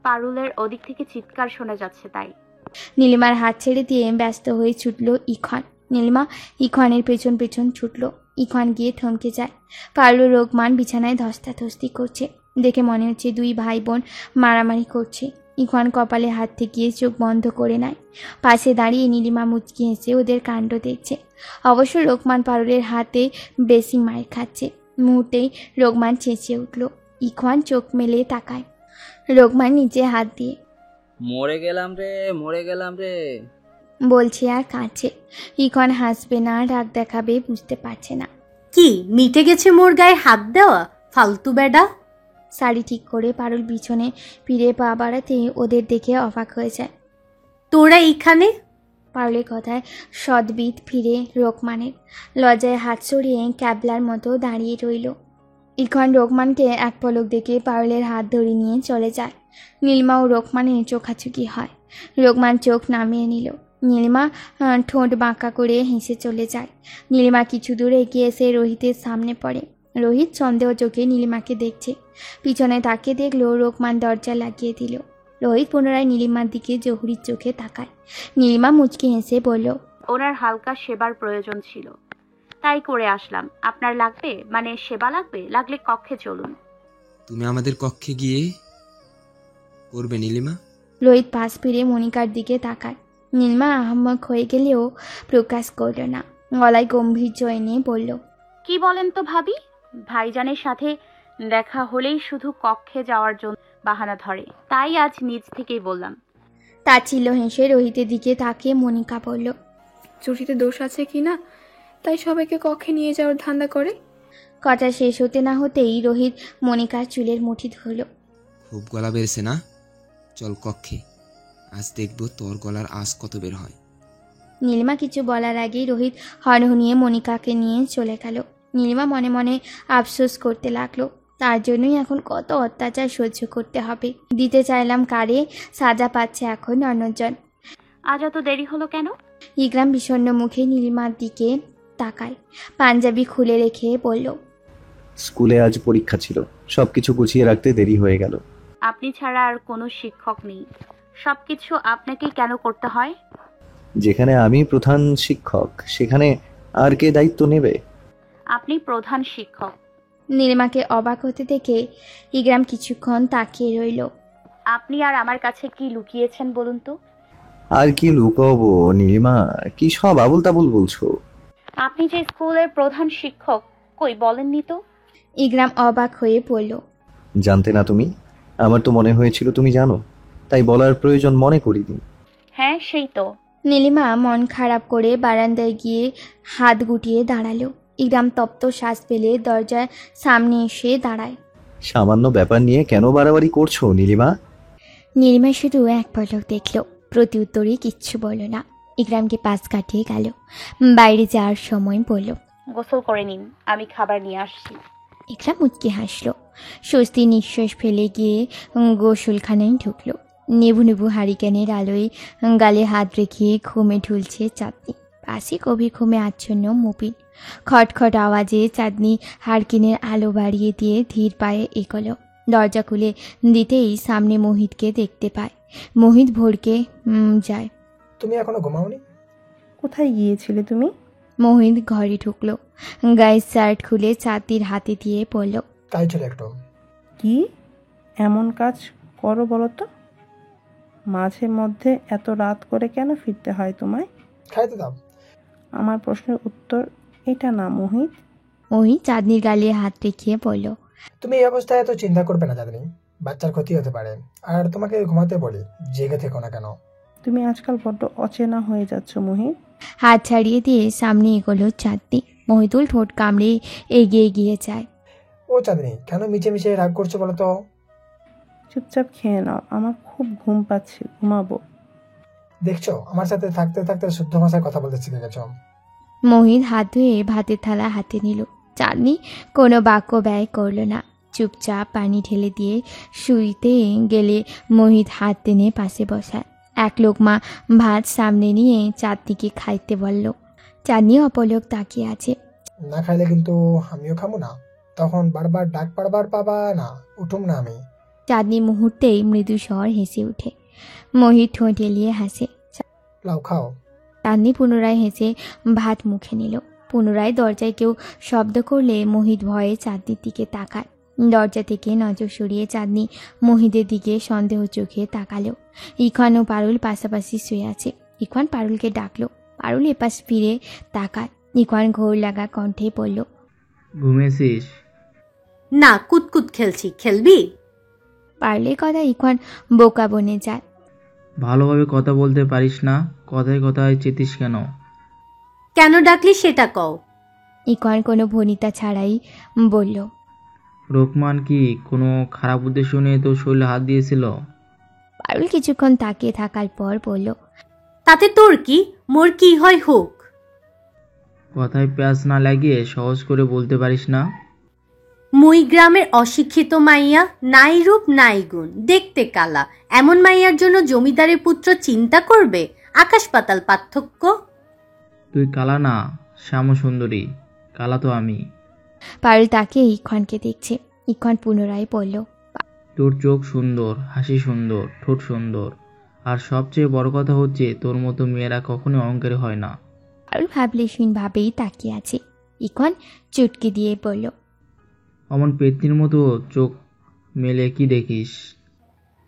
পারুলের ওদিক থেকে চিৎকার শোনা যাচ্ছে তাই। নীলিমার হাত ছেড়ে দিয়ে ব্যস্ত হয়ে ছুটল ইখওয়ান। নীলিমা ইখওয়ানের পেছন পেছন ছুটল। ইখওয়ান গিয়ে থমকে যায়। পারুল রোকমান বিছানায় ধস্তাধস্তি করছে। দেখে মনে হচ্ছে 2 ভাই বোন মারামারি করছে। ইখওয়ান কপালে হাত ঠেকিয়ে চোখ বন্ধ করে নেয়। পাশে দাঁড়িয়ে নীলিমা মুচকি হেসে ওদের কাণ্ড দেখছে। অবশ্য রোকমান পারুলের হাতে বেশি মায়ের খাচ্ছে। মুহূর্তেই রোকমান চেঁচিয়ে উঠল। ইখওয়ান চোখ মেলে তাকায়। রোকমান নিচে হাত দিয়ে মরে গেলাম রে, মরে গেলাম রে বলছে আর কাঁদছে। ইখওয়ান হাসবে না রাগ দেখাবে বুঝতে পারছে না। কি মিটে গেছে মোর গায়ে হাত দেওয়া? ফালতু বেডা। শাড়ি ঠিক করে পারুল পিছনে ফিরে পা বাড়াতে ওদের দেখে অবাক হয়ে যায়। তোরা এইখানে? পারুলের কথায় সদ্বিদ ফিরে রোকমানের। লজ্জায় হাত সরিয়ে ক্যাবলার মতো দাঁড়িয়ে রইল। ইখওয়ান রোকমানকে এক পলক দেখে পারুলের হাত ধরে নিয়ে চলে যায়। নীলিমা ও রোকমানের চোখাচোখি হয়। রোকমান চোখ নামিয়ে নিল। নীলিমা ঠোঁট বাঁকা করে হেসে চলে যায়। নীলিমা কিছু দূর এগিয়ে এসে রোহিতের সামনে পড়ে। রোহিত সন্দেহ চোখে নীলিমাকে দেখছে। পিছনে তাকে দেখলো রোকমান দরজা লাগিয়ে দিল। রোহিত পুনরায় নীলিমার দিকে জহুরির চোখে তাকায়। নীলিমা মুচকি হেসে বলল, ওনার হালকা সেবার প্রয়োজন ছিল, তাই করে আসলাম। আপনার লাগবে? মানে সেবা লাগবে? লাগলে কক্ষে চলুন। তুমি আমাদের কক্ষে গিয়ে করবে নীলিমা? রোহিত পাশ ফিরে মনিকার দিকে তাকায়। নীলিমা আহম্মক হয়ে গেলেও প্রকাশ করল না। গলায় গম্ভীর্য এনে বলল, কি বলেন তো ভাবি? ভাইজানের সাথে দেখা হলেই শুধু কক্ষে যাওয়ার জন্য বাহানা ধরে, তাই আজ নিজ থেকেই বললাম। তাচ্ছিল্য হেসে রোহিতের দিকে তাকিয়ে মনিকা বলল, চুরিতে দোষ আছে কি না তাই সবাইকে কক্ষে নিয়ে যাওয়ার ধান্দা করে। কথা শেষ হতে না হতেই রোহিত মনিকার চুলের মুঠি ধরল। খুব গলা বেড়েছে না? চল কক্ষে, আজ দেখব তোর গলার আঁশ কত বের হয়। নীলিমা কিছু বলার আগেই রোহিত হনহনিয়ে মনিকাকে নিয়ে চলে গেল। নীলিমা মনে মনে আফসোস করতে লাগলো, তার জন্যই এখন কত অত্যাচার সহ্য করতে হবে। দিতে চাইলাম কারে, সাজা পাচ্ছে এখন অন্যজন। আজ এত দেরি হলো কেন? ইকরাম বিষণ্ণ মুখে নীলিমার দিকে তাকায়। পাঞ্জাবি খুলে রেখে বলল, স্কুলে আজ পরীক্ষা ছিল, সবকিছু গুছিয়ে রাখতে দেরি হয়ে গেল। আপনি ছাড়া আর কোনো শিক্ষক নেই, সবকিছু আপনাকে কেন করতে হয়? যেখানে আমি প্রধান শিক্ষক সেখানে আর কে দায়িত্ব নেবে? আপনি প্রধান শিক্ষক। নীলিমাকে অবাক হতে দেখে ইকরাম কিছুক্ষণ তাকিয়ে রইল। আপনি আর আমার কাছে কি লুকিয়েছেন বলুন তো? আর কি লুকাবো নীলিমা, কি সব আবুল তাবুল বলছো? আপনি যে স্কুলের প্রধান শিক্ষক, কই বলেননি তো? ইকরাম অবাক হয়ে পড়ল। জানতে না তুমি? আমার তো মনে হয়েছিল তুমি জানো, তাই বলার প্রয়োজন মনে করিনি। হ্যাঁ সেই তো। নীলিমা মন খারাপ করে বারান্দায় গিয়ে হাত গুটিয়ে দাঁড়ালো। ইকরাম তপ্ত শ্বাস ফেলে দরজার সামনে এসে দাঁড়ায়। সামান্য ব্যাপার নিয়ে কেন বাড়াবাড়ি করছো নীলিমা? নীলিমা শুধু এক পলক দেখলো, প্রত্যুত্তরে কিচ্ছু বলল না। ইকরামকে পাশ কাটিয়ে গেল। বাইরে যাওয়ার সময় বলল, গোসল করে নিন, আমি খাবার নিয়ে আসছি। ইকরাম মুচকি হাসলো। স্বস্তি নিঃশ্বাস ফেলে গিয়ে গোসলখানায় ঢুকলো। নেবু নেবু হারিকেনের আলোয় গালে হাত রেখে ঘুমে ঢুলছে চাঁদনি। পাশে গভীর ঘুমে আচ্ছন্ন মুপিন। খটখট আওয়াজে চাঁদনি হারিকেনের আলো বাড়িয়ে দিয়ে ধীর পায়ে এগোলো। দরজা খুলে দিতেই সামনে মোহিতকে দেখতে পায়। মোহিত ভোরকে যায়। তুমি এখনো ঘুমাওনি? কোথায় গিয়েছিলে তুমি? মোহিত ঘরে ঢুকলো। গায়ের শার্ট খুলে চাঁদনির হাতে দিয়ে পড়ল, তাই ছিল একটু। কি এমন কাজ করো বলো তো? মাঝে মধ্যে এত রাত করে কেন ফিরতে হয় তোমায়? খাইতে দাও। আমার প্রশ্নের উত্তর এটা না মোহিত। মোহিত চাঁদনির গালে হাত রেখে বলল, তুমি এই অবস্থায় এত চিন্তা করবে না চাঁদনি, বাচ্চার ক্ষতি হতে পারে। আর তোমাকে ঘুমাতে বলি, জেগে থেকো না কেন। তুমি আজকাল বড্ড অচেনা হয়ে যাচ্ছ মোহিত। হাত ছাড়িয়ে দিয়ে সামনে এগোলো চাঁদনি। মহিতুল ঠোঁট কামড়ে এগিয়ে গিয়ে যায়। ও চাঁদনি, কেন মিছে মিছে রাগ করছো বলো তো? চুপচাপ খেয়ে নাও, আমার খুব ঘুম পাচ্ছে, ঘুমাবো। দেখছো, আমার সাথে থাকতে থাকতে শুদ্ধ ভাষায় কথা বলতে শিখে গেছো। মোহিত হাত ধুয়ে ভাতের থালা হাতে নিল। চাঁদনি কোনো বাক্য ব্যয় করল না, চুপচাপ পানি ঢেলে দিয়ে শুইতে গেলে মোহিত হাত টেনে পাশে বসায়। এক লোকমা ভাত সামনে নিয়ে চাঁদনিকে খাইতে বলল। চাঁদনি অপলক তাকিয়ে আছে। না খাইলে কিন্তু আমিও খাবো না, তখন বারবার ডাক পারবার পাবা না, উঠুম না আমি। চাঁদনি মুহূর্তেই মৃদু স্বর হেসে ওঠে। মোহিত ঠোঁট এলিয়ে হাসে। লাও খাও। চাঁদনি পুনরায় হেসে ভাত মুখে নিল। পুনরায় দরজায় কেউ শব্দ করলে মোহিত ভয়ে চাঁদনির দিকে তাকায়। দরজা থেকে নজর সরিয়ে চাঁদনি মোহিতের দিকে সন্দেহ চোখে তাকালো। ইখান ও পারুল পাশাপাশি শুয়ে আছে। ইখান পারুলকে ডাকলো। পারুল এপাশ ফিরে তাকায়। ইখান ঘোর লাগা কণ্ঠে বলল, ঘুমিয়েছিস? না, কুতকুত খেলছি, খেলবি? পারুলের কথা ইখান বোকা বনে যায়। ভালোভাবে কথা বলতে পারিস না? কথায় কথায় চেতিস কেন? কেন ডাকলি সেটা কও। ইখান কোনো ভনিতা ছাড়াই বলল, রোকমান কি কোনো খারাপ উদ্দেশ্য নিয়ে তোর শরীরে হাত দিয়েছিল? পারুল কিছুক্ষণ তাকিয়ে থাকার পর বলল, তাতে তোর কি? মোর কি হয় হোক। কথায় প্যাঁচ না লাগিয়ে সহজ করে বলতে পারিস না? মুই গ্রামের অশিক্ষিত মাইয়া, নাই রূপ নাই গুণ, দেখতে কালা। এমন মাইয়ার জন্য জমিদারের পুত্র চিন্তা করবে? আকাশ পাতাল পার্থক্য। তুই কালা না, শ্যামসুন্দরী। কালা তো আমি। পারুল তাকে ইক্ষণকে দেখছে। ইক্ষণ পুনরায় বলল, তোর চোখ সুন্দর, হাসি সুন্দর, ঠোঁট সুন্দর, আর সবচেয়ে বড় কথা হচ্ছে তোর মতো মেয়েরা কখনো অহংকারী হয় না। পারুল ভাবলেশীন ভাবেই তাকিয়ে আছে। ইক্ষণ চুটকি দিয়ে বলল, অমন পেতনির মতো চোখ মেলে কি দেখিস?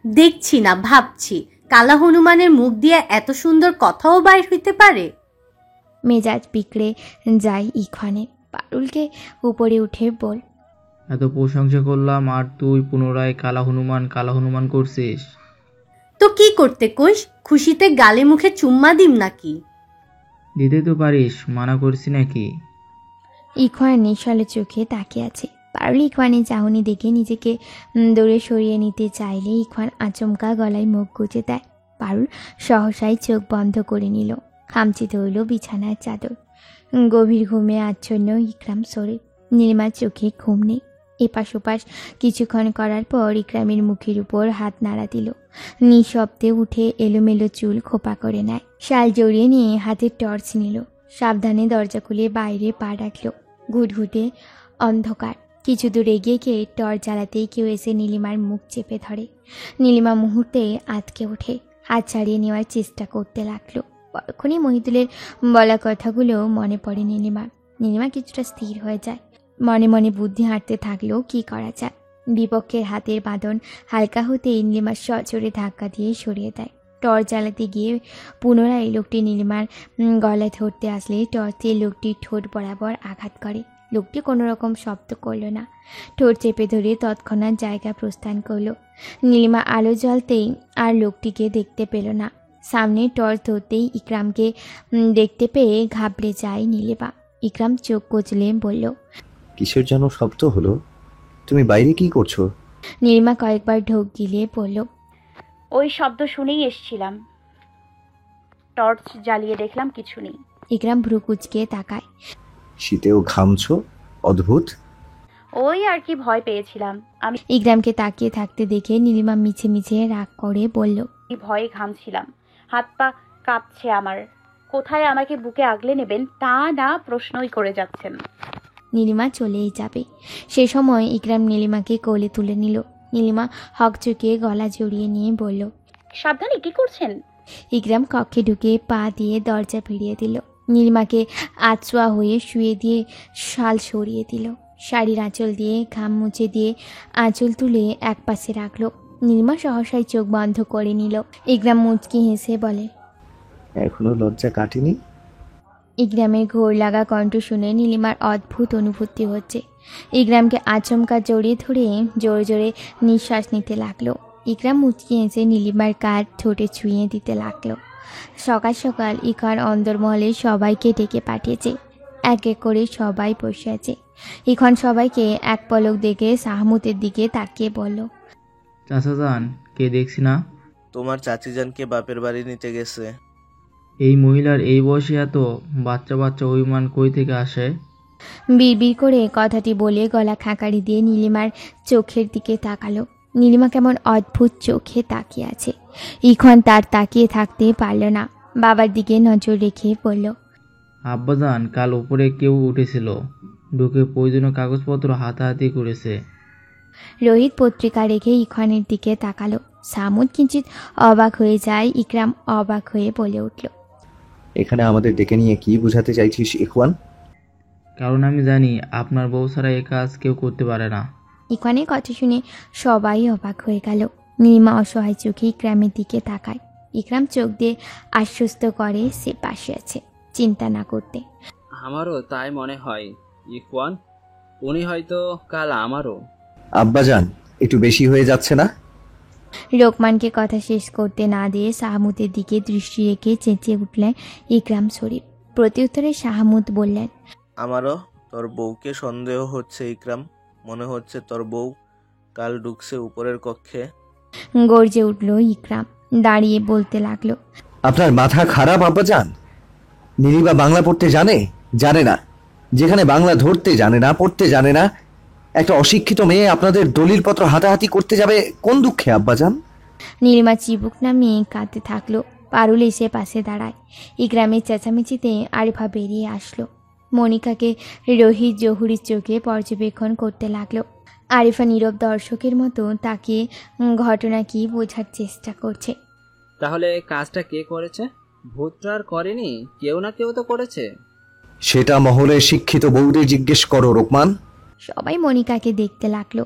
দেখছি না, ভাবছি। কালা হনুমানের মুখ দিয়ে এত সুন্দর কথাও বাইর হইতে পারে? মেজাজ বিগড়ে যায় ইক্ষণে। পারুলকে উপরে উঠে বল, এত প্রশংসা করলাম আর তুই পুনরায় কালা হনুমান করছিস। তো কি করতে কইস? খুশিতে গালে মুখে চুম্মা দিম নাকি? দিতে তো পারিস, মানা করছি নাকি? ইক্ষণ নিঃসলে চোখে তাকিয়ে আছে। পারুল ইক্ষণের চাহনি দেখে নিজেকে দূরে সরিয়ে নিতে চাইলে ইক্ষণ আচমকা গলায় মুখ গুজে দেয়। পারুল সহসাই চোখ বন্ধ করে নিল। খামচি ধরল বিছানার চাদর। গভীর ঘুমে আচ্ছন্ন ইকরাম শরীর। নীলিমার চোখে ঘুম নেই। এপাশ ওপাশ কিছুক্ষণ করার পর ইকরামের মুখের উপর হাত নাড়া দিল। নিঃশব্দে উঠে এলোমেলো চুল খোপা করে নেয়। শাল জড়িয়ে নিয়ে হাতের টর্চ নিল। সাবধানে দরজা খুলে বাইরে পা রাখল। ঘুটঘুটে অন্ধকার। কিছু দূর এগিয়ে গিয়ে টর্চ জ্বালাতেই কেউ এসে নীলিমার মুখ চেপে ধরে। নীলিমা মুহূর্তে আটকে ওঠে। হাত ছাড়িয়ে নেওয়ার চেষ্টা করতে লাগলো। পরক্ষণই মহিতুলের বলা কথাগুলো মনে পড়ে নীলিমার। নীলিমা কিছুটা স্থির হয়ে যায়। মনে মনে বুদ্ধি হাঁটতে থাকলেও কি করা যায়। বিপক্ষের হাতের বাঁধন হালকা হতেই নীলিমা সজোরে ধাক্কা দিয়ে সরিয়ে দেয়। টর্চ জ্বালাতে গিয়ে পুনরায় লোকটি নীলিমার গলায় ধরতে আসলে টর্চে লোকটির ঠোঁট বরাবর আঘাত করে। লোকটি কোনো রকম শব্দ করল না, ঠোঁট চেপে ধরে তৎক্ষণাৎ জায়গা প্রস্থান করলো। নীলিমা আলো জ্বলতেই আর লোকটিকে দেখতে পেল না। সামনে টর্চ ধরতেই ইকরামকে দেখতে পেয়ে ঘাবড়ে যায় নীলিমা। ইকরাম চোখ কচলে বলল, কিসের যেন শব্দ হলো? তুমি বাইরে কি করছো? নীলিমা কয়েকবার ঢোক গিলিয়ে বলল, ওই শব্দ শুনেই এসছিলাম, টর্চ জ্বালিয়ে দেখলাম কিছু নেই। ইকরাম ভ্রু কুচকে তাকায়। শীতেও ঘামছো, অদ্ভুত। ওই আর কি, ভয় পেয়েছিলাম আমি। ইকরামকে তাকিয়ে থাকতে দেখে নীলিমা মিছে মিছে রাগ করে বলল, ভয়ে ঘামছিলাম, হাত পা কাঁপছে আমার। কোথায় আমাকে বুকে আগলে নেবেন তা না প্রশ্নই করে যাচ্ছেন। নীলিমা চলেই যাবে। সে সময় ইকরাম নীলিমাকে কোলে তুলে নিল। নীলিমা হকচকে গলা জড়িয়ে নিয়ে বলল, সাবধানে, কি করছেন? ইকরাম কক্ষে ঢুকে পা দিয়ে দরজা ভিড়িয়ে দিল। নীলিমাকে আচোয়া হয়ে শুয়ে দিয়ে শাল সরিয়ে দিল। শাড়ির আঁচল দিয়ে ঘাম মুছে দিয়ে আঁচল তুলে এক পাশে রাখলো। নীলিমা সহসাই চোখ বন্ধ করে নিল। ইকরাম মুচকি হেসে বলে, এখনো লজ্জা কাটেনি? ইকরামের ঘোর লাগা কণ্ঠ শুনে নীলিমার অদ্ভুত অনুভূতি হচ্ছে। ইকরামকে আচমকা জড়িয়ে ধরে জোরে জোরে নিঃশ্বাস নিতে লাগলো। ইকরাম মুচকি হেসে নীলিমার কাঁধ ঠোঁটে ছুঁয়ে দিতে লাগলো। সকাল সকাল ইকরাম অন্দরমহলে সবাইকে ডেকে পাঠিয়েছে। এক এক করে সবাই বসে আছে। ইখন সবাইকে এক পলক দেখে শাহমুতের দিকে তাকিয়ে বলল, চাচা যান, কে দেখছি না? তোমার চাচিজানকে বাপের বাড়ি নিতে গেছে। এই মহিলার এই বয়সে এত বাচ্চা বাচ্চা অভিমান কই থেকে আসে? বিড়বিড় করে কথাটি বলে গলা খাঁকারি দিয়ে নীলিমার চোখের দিকে তাকালো। নীলিমা কেমন অদ্ভুত চোখে তাকিয়ে আছে। ইখন তার তাকিয়ে থাকতে পারল না, বাবার দিকে নজর রেখে বলল, আব্বাজান, কাল উপরে কেউ উঠেছিল, ঢুকে প্রয়োজনীয় কাগজপত্র হাতাহাতি করেছে। রোহিত পত্রিকা রেখে ইখনের দিকে তাকালো। সামুদ কিঞ্চিত অবাক হয়ে যায়। ইকরাম অবাক হয়ে বলে উঠল, এখানে আমাদের ডেকে নিয়ে কি বোঝাতে চাইছিস ইখওয়ান? কারণ আমি জানি আপনার বউ ছাড়া এ কাজ কেউ করতে পারে না। ইখনের কথা শুনে সবাই অবাক হয়ে গেল। নীলিমা অসহায় চোখে ইকরামের দিকে তাকায়। ইকরাম চোখ দিয়ে আশ্বস্ত করে সে পাশে আছে, চিন্তা না করতে। আমারও তাই মনে হয় ইখওয়ান, উনি হয়তো কাল আমারও। আব্বাজান, একটু বেশি হয়ে যাচ্ছে না? লোকমানকে কথা শেষ করতে না দিয়ে শাহমুদের দিকে দৃষ্টি রেখে চেঁচিয়ে উঠলেন ইকরাম শরীফ। প্রত্যুত্তরে শাহমুদ বললেন, আমারও তোর বউকে সন্দেহ হচ্ছে ইকরাম, মনে হচ্ছে তোর বউ কাল ঢুকছে উপরের কক্ষে। গর্জে উঠল ইকরাম, দাঁড়িয়ে বলতে লাগলো, আপনার মাথা খারাপ আব্বাজান? নীলিমা বাংলা পড়তে জানে? জানে না। যেখানে বাংলা ধরতে জানে না, পড়তে জানে না, একটা অশিক্ষিত মেয়ে আপনাদের দলিলপত্র হাতাহাতি করতে যাবে কোন দুঃখে আব্বাজান? নীলিমা চিবুক নামিয়ে কাঁদতে থাকলো। পারুল এসে পাশে দাঁড়ায়। ইকরামের চেঁচামেচিতে আরিফা বেরিয়ে আসলো। মনিকাকে রোহিত জহুরির চোখে পর্যবেক্ষণ করতে লাগলো। আরিফা নীরব দর্শকের মতো তাকিয়ে ঘটনা কি বোঝার চেষ্টা করছে। তাহলে কাজটা কে করেছে? ভূতটা আর করেনি, কেউ না কেউ তো করেছে। সেটা মহলের শিক্ষিত বউদের জিজ্ঞেস করো রোকমান। সবাই মনিকাকে দেখতে লাগলো।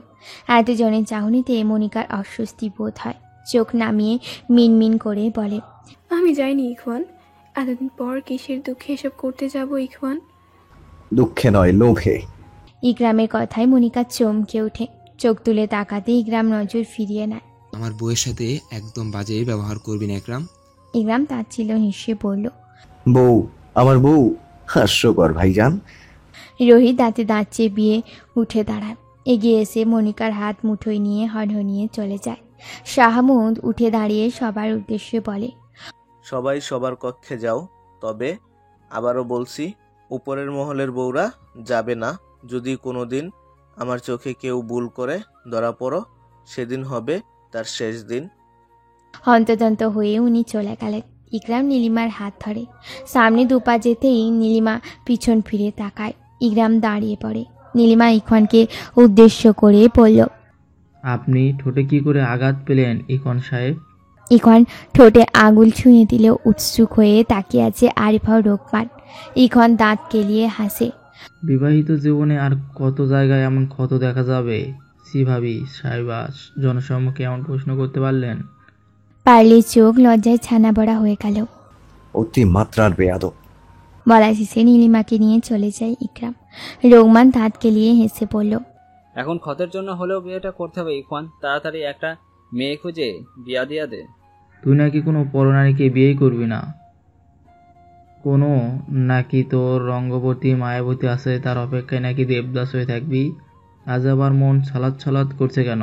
এতজনের চাহনিতে মনিকার অস্বস্তি বোধ হয়। চোখ নামিয়ে মিনমিন করে বলে, আমি যাইনি ইখওয়ান, এতদিন পর কিসের দুঃখে এসব করতে যাব ইখওয়ান? দুঃখে নয়, লোভে। ইকরামের কথায় মনিকা চমকে ওঠে। চোখ তুলে তাকাতে ইকরাম নজর ফিরিয়ে নেয়। আমার বউয়ের সাথে একদম বাজে ব্যবহার করবি না ইকরাম। ইকরাম তাচ্ছিল্য হেসে বলল, বউ, আমার বউ হাস্যকর ভাইজান। রোহিত দাঁতে দাঁত চেপিয়ে উঠে দাঁড়ায়। এগিয়ে এসে মনিকার হাত মুঠোয় নিয়ে হনহনিয়ে চলে যায়। শাহমুদ উঠে দাঁড়িয়ে সবার উদ্দেশ্যে বলে, সবাই সবার কক্ষে যাও, তবে আবারও বলছি উপরের মহলের বউরা যাবে না। যদি কোনোদিন আমার চোখে কেউ ভুল করে ধরা পড়ো, সেদিন হবে তার শেষ দিন। হন্তদন্ত হয়ে উনি চলে গেলেন। ইকরাম নীলিমার হাত ধরে। সামনে দুপা যেতেই নীলিমা পিছন ফিরে তাকায়। ইকরাম দাঁড়িয়ে পড়ে। নীলিমা ইখনকে উদ্দেশ্য করে বলল, আপনি ঠোঁটে কি করে আঘাত পেলেন ইখন সাহেব? ইখন ঠোঁটে আঙুল ছুঁয়ে দিলেও উৎসুক হয়ে তাকিয়ে আছে আরিফা ও রোকমান। ইখন দাঁত কেলিয়ে হাসে। বিবাহিত জীবনে আর কত জায়গায় এমন ক্ষত দেখা যাবে? সি ভাবি সাহেবা, জনসম্মুখে এমন প্রশ্ন করতে পারলেন? পারুলের চোখ লজ্জায় ছানা বড়া হয়ে গেল। অতি মাত্রার বেয়াদব। বলা শেষে নীলিমাকে নিয়ে চলে যায় ইকরাম। রোকমান দাঁত কেলিয়ে হেসে বলল, এখন ক্ষতের জন্য হলেও বিয়েটা করতে হবে ইখওয়ান। তাড়াতাড়ি একটা মেয়ে খুঁজে বিয়া দিয়া দে। তুই নাকি কোনো পরনারীকে বিয়েই করবি না? কোনো নাকি তোর রঙ্গবতী মায়াবতী আছে, তার অপেক্ষায় নাকি দেবদাস হয়ে থাকবি? আজ আবার মন ছলাৎ ছলাৎ করছে কেন?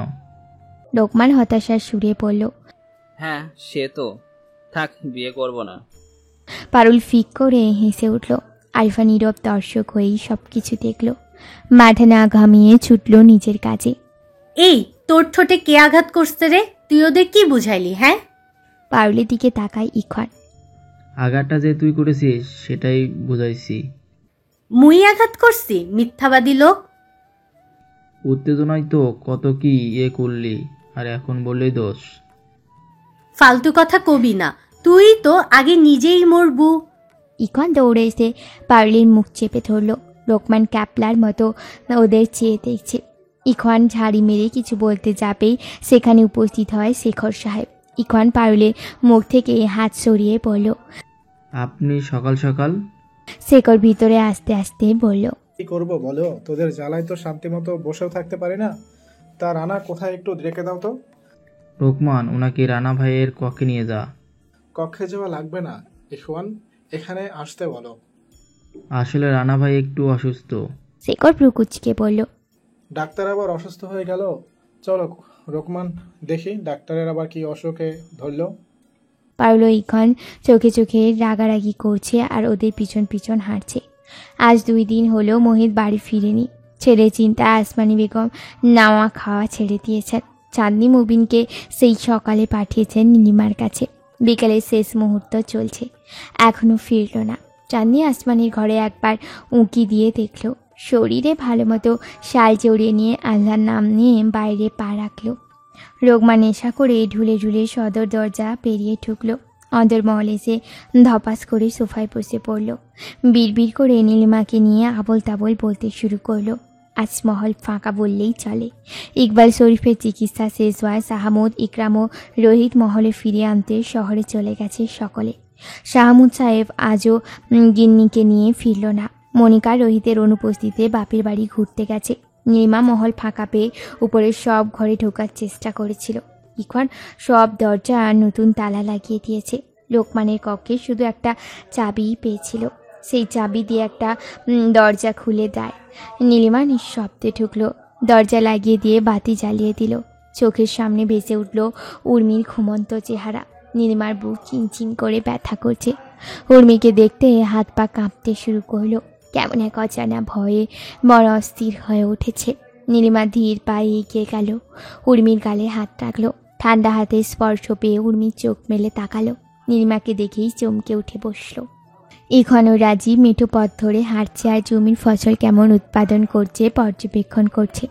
রোকমান হতাশার সুরে বলল, হ্যাঁ সে তো থাক, বিয়ে করব না। পারুল ফিক করে হেসে উঠল। আরিফা নীরব দর্শক হয়েই সবকিছু দেখল। মাঠে না ঘামিয়ে ছুটল নিজের কাজে। এই তোর ঠোঁটে কে আঘাত করছে রে? তুই ওদের কি বুঝাইলি? হ্যাঁ? পারুলের দিকে তাকায় ইখওয়ান। আঘাতটা যে তুই করেছিস সেটাই বুঝাইছি। মুই আঘাত করছি? মিথ্যাবাদী লোক। উত্তেজনায় তো কত কি করলি, আর এখন বললেই দোষ। ফালতু কথা কবি না, তুই তো আগে নিজেই মরবু। ইখওয়ান দৌড়ে এসে পারুলের মুখ চেপে ধরল। রোকমান ক্যাপলার মতো ওদের চেয়ে দেখছে। ইখওয়ান ঝাড়ি মেরে কিছু বলতে যাবেই সেখানে উপস্থিত হয় শেখর সাহেব। ইখওয়ান পারুলের মুখ থেকে হাত সরিয়ে বলল, আপনি সকাল সকাল? শেখর ভিতরে আসতে আসতে বলল, কি করবো বলো, তোদের জ্বালায় তো শান্তি মতো বসেও থাকতে পারি না। তা রানা কোথায় একটু রেখে দাও তো। রোকমান, ওনাকে রানা ভাইয়ের কক্ষে নিয়ে যা। কক্ষে যাওয়া লাগবে না ইখওয়ান, এখানে আসতে বলো। আসলে রানা ভাই একটু অসুস্থ। শেখর প্রকুচকে বলল, ডাক্তার আবার অসুস্থ হয়ে গেল? চলো রোকমান, দেখি ডাক্তারের আবার কি অসুখে ধরলো। পারুল ইখওয়ান চোখে চোখে রাগারাগি করছে আর ওদের পিছন পিছন হাঁটছে। আজ 2 দিন হলো মোহিত বাড়ি ফিরেনি। ছেলে চিন্তায় আসমানি বেগম নাওয়া খাওয়া ছেড়ে দিয়েছেন। চাঁদনি মুবিনকে সেই সকালে পাঠিয়েছেন নীলিমার কাছে। বিকালের শেষ মুহূর্ত চলছে, এখনও ফিরল না। চাঁদনি আসমানির ঘরে একবার উঁকি দিয়ে দেখল। শরীরে ভালো মতো শাল জড়িয়ে নিয়ে আল্লাহর নাম নিয়ে বাইরে পা রাখল। রোকমান নেশা করে ঢুলে ঢুলে সদর দরজা পেরিয়ে ঢুকল। অন্দরমহল এসে ধপাস করে সোফায় বসে পড়ল। বিড়বিড় করে নীলিমাকে নিয়ে আবল তাবল বলতে শুরু করলো। আজ মহল ফাঁকা বললেই চলে। ইকবাল শরীফের চিকিৎসা শেষ হওয়ায় শাহমুদ, ইকরাম ও রোহিত মহলে ফিরিয়ে আনতে শহরে চলে গেছে সকলে। শাহমুদ সাহেব আজও গিন্নিকে নিয়ে ফিরল না। মনিকা রোহিতের অনুপস্থিতিতে বাপের বাড়ি ঘুরতে গেছে। নীলিমা মহল ফাঁকা পেয়ে উপরের সব ঘরে ঢোকার চেষ্টা করেছিল। ইখওয়ান সব দরজা নতুন তালা লাগিয়ে দিয়েছে। লোকমানের কক্ষে শুধু একটা চাবিই পেয়েছিল। সেই চাবি দিয়ে একটা দরজা খুলে দেয়। নীলিমা নিঃশব্দে ঢুকলো, দরজা লাগিয়ে দিয়ে বাতি জ্বালিয়ে দিল। চোখের সামনে ভেসে উঠল উর্মির ঘুমন্ত চেহারা। নীলিমার বুক চিনচিন করে ব্যথা করছে। উর্মিকে দেখতে হাত পা কাঁপতে শুরু করলো। কেমন এক অজানা ভয়ে বড় অস্থির হয়ে উঠেছে। নীলিমা ধীর পায়ে এগিয়ে গেল, উর্মির গালে হাত রাখলো। ঠান্ডা হাতে স্পর্শ পেয়ে উর্মির চোখ মেলে তাকালো। নীলিমাকে দেখেই চমকে উঠে বসলো। ইখওয়ান ও রাজীব মেঠো পথ ধরে হাঁটছে আর জমির ফসল কেমন উৎপাদন করছে পর্যবেক্ষণ করছে।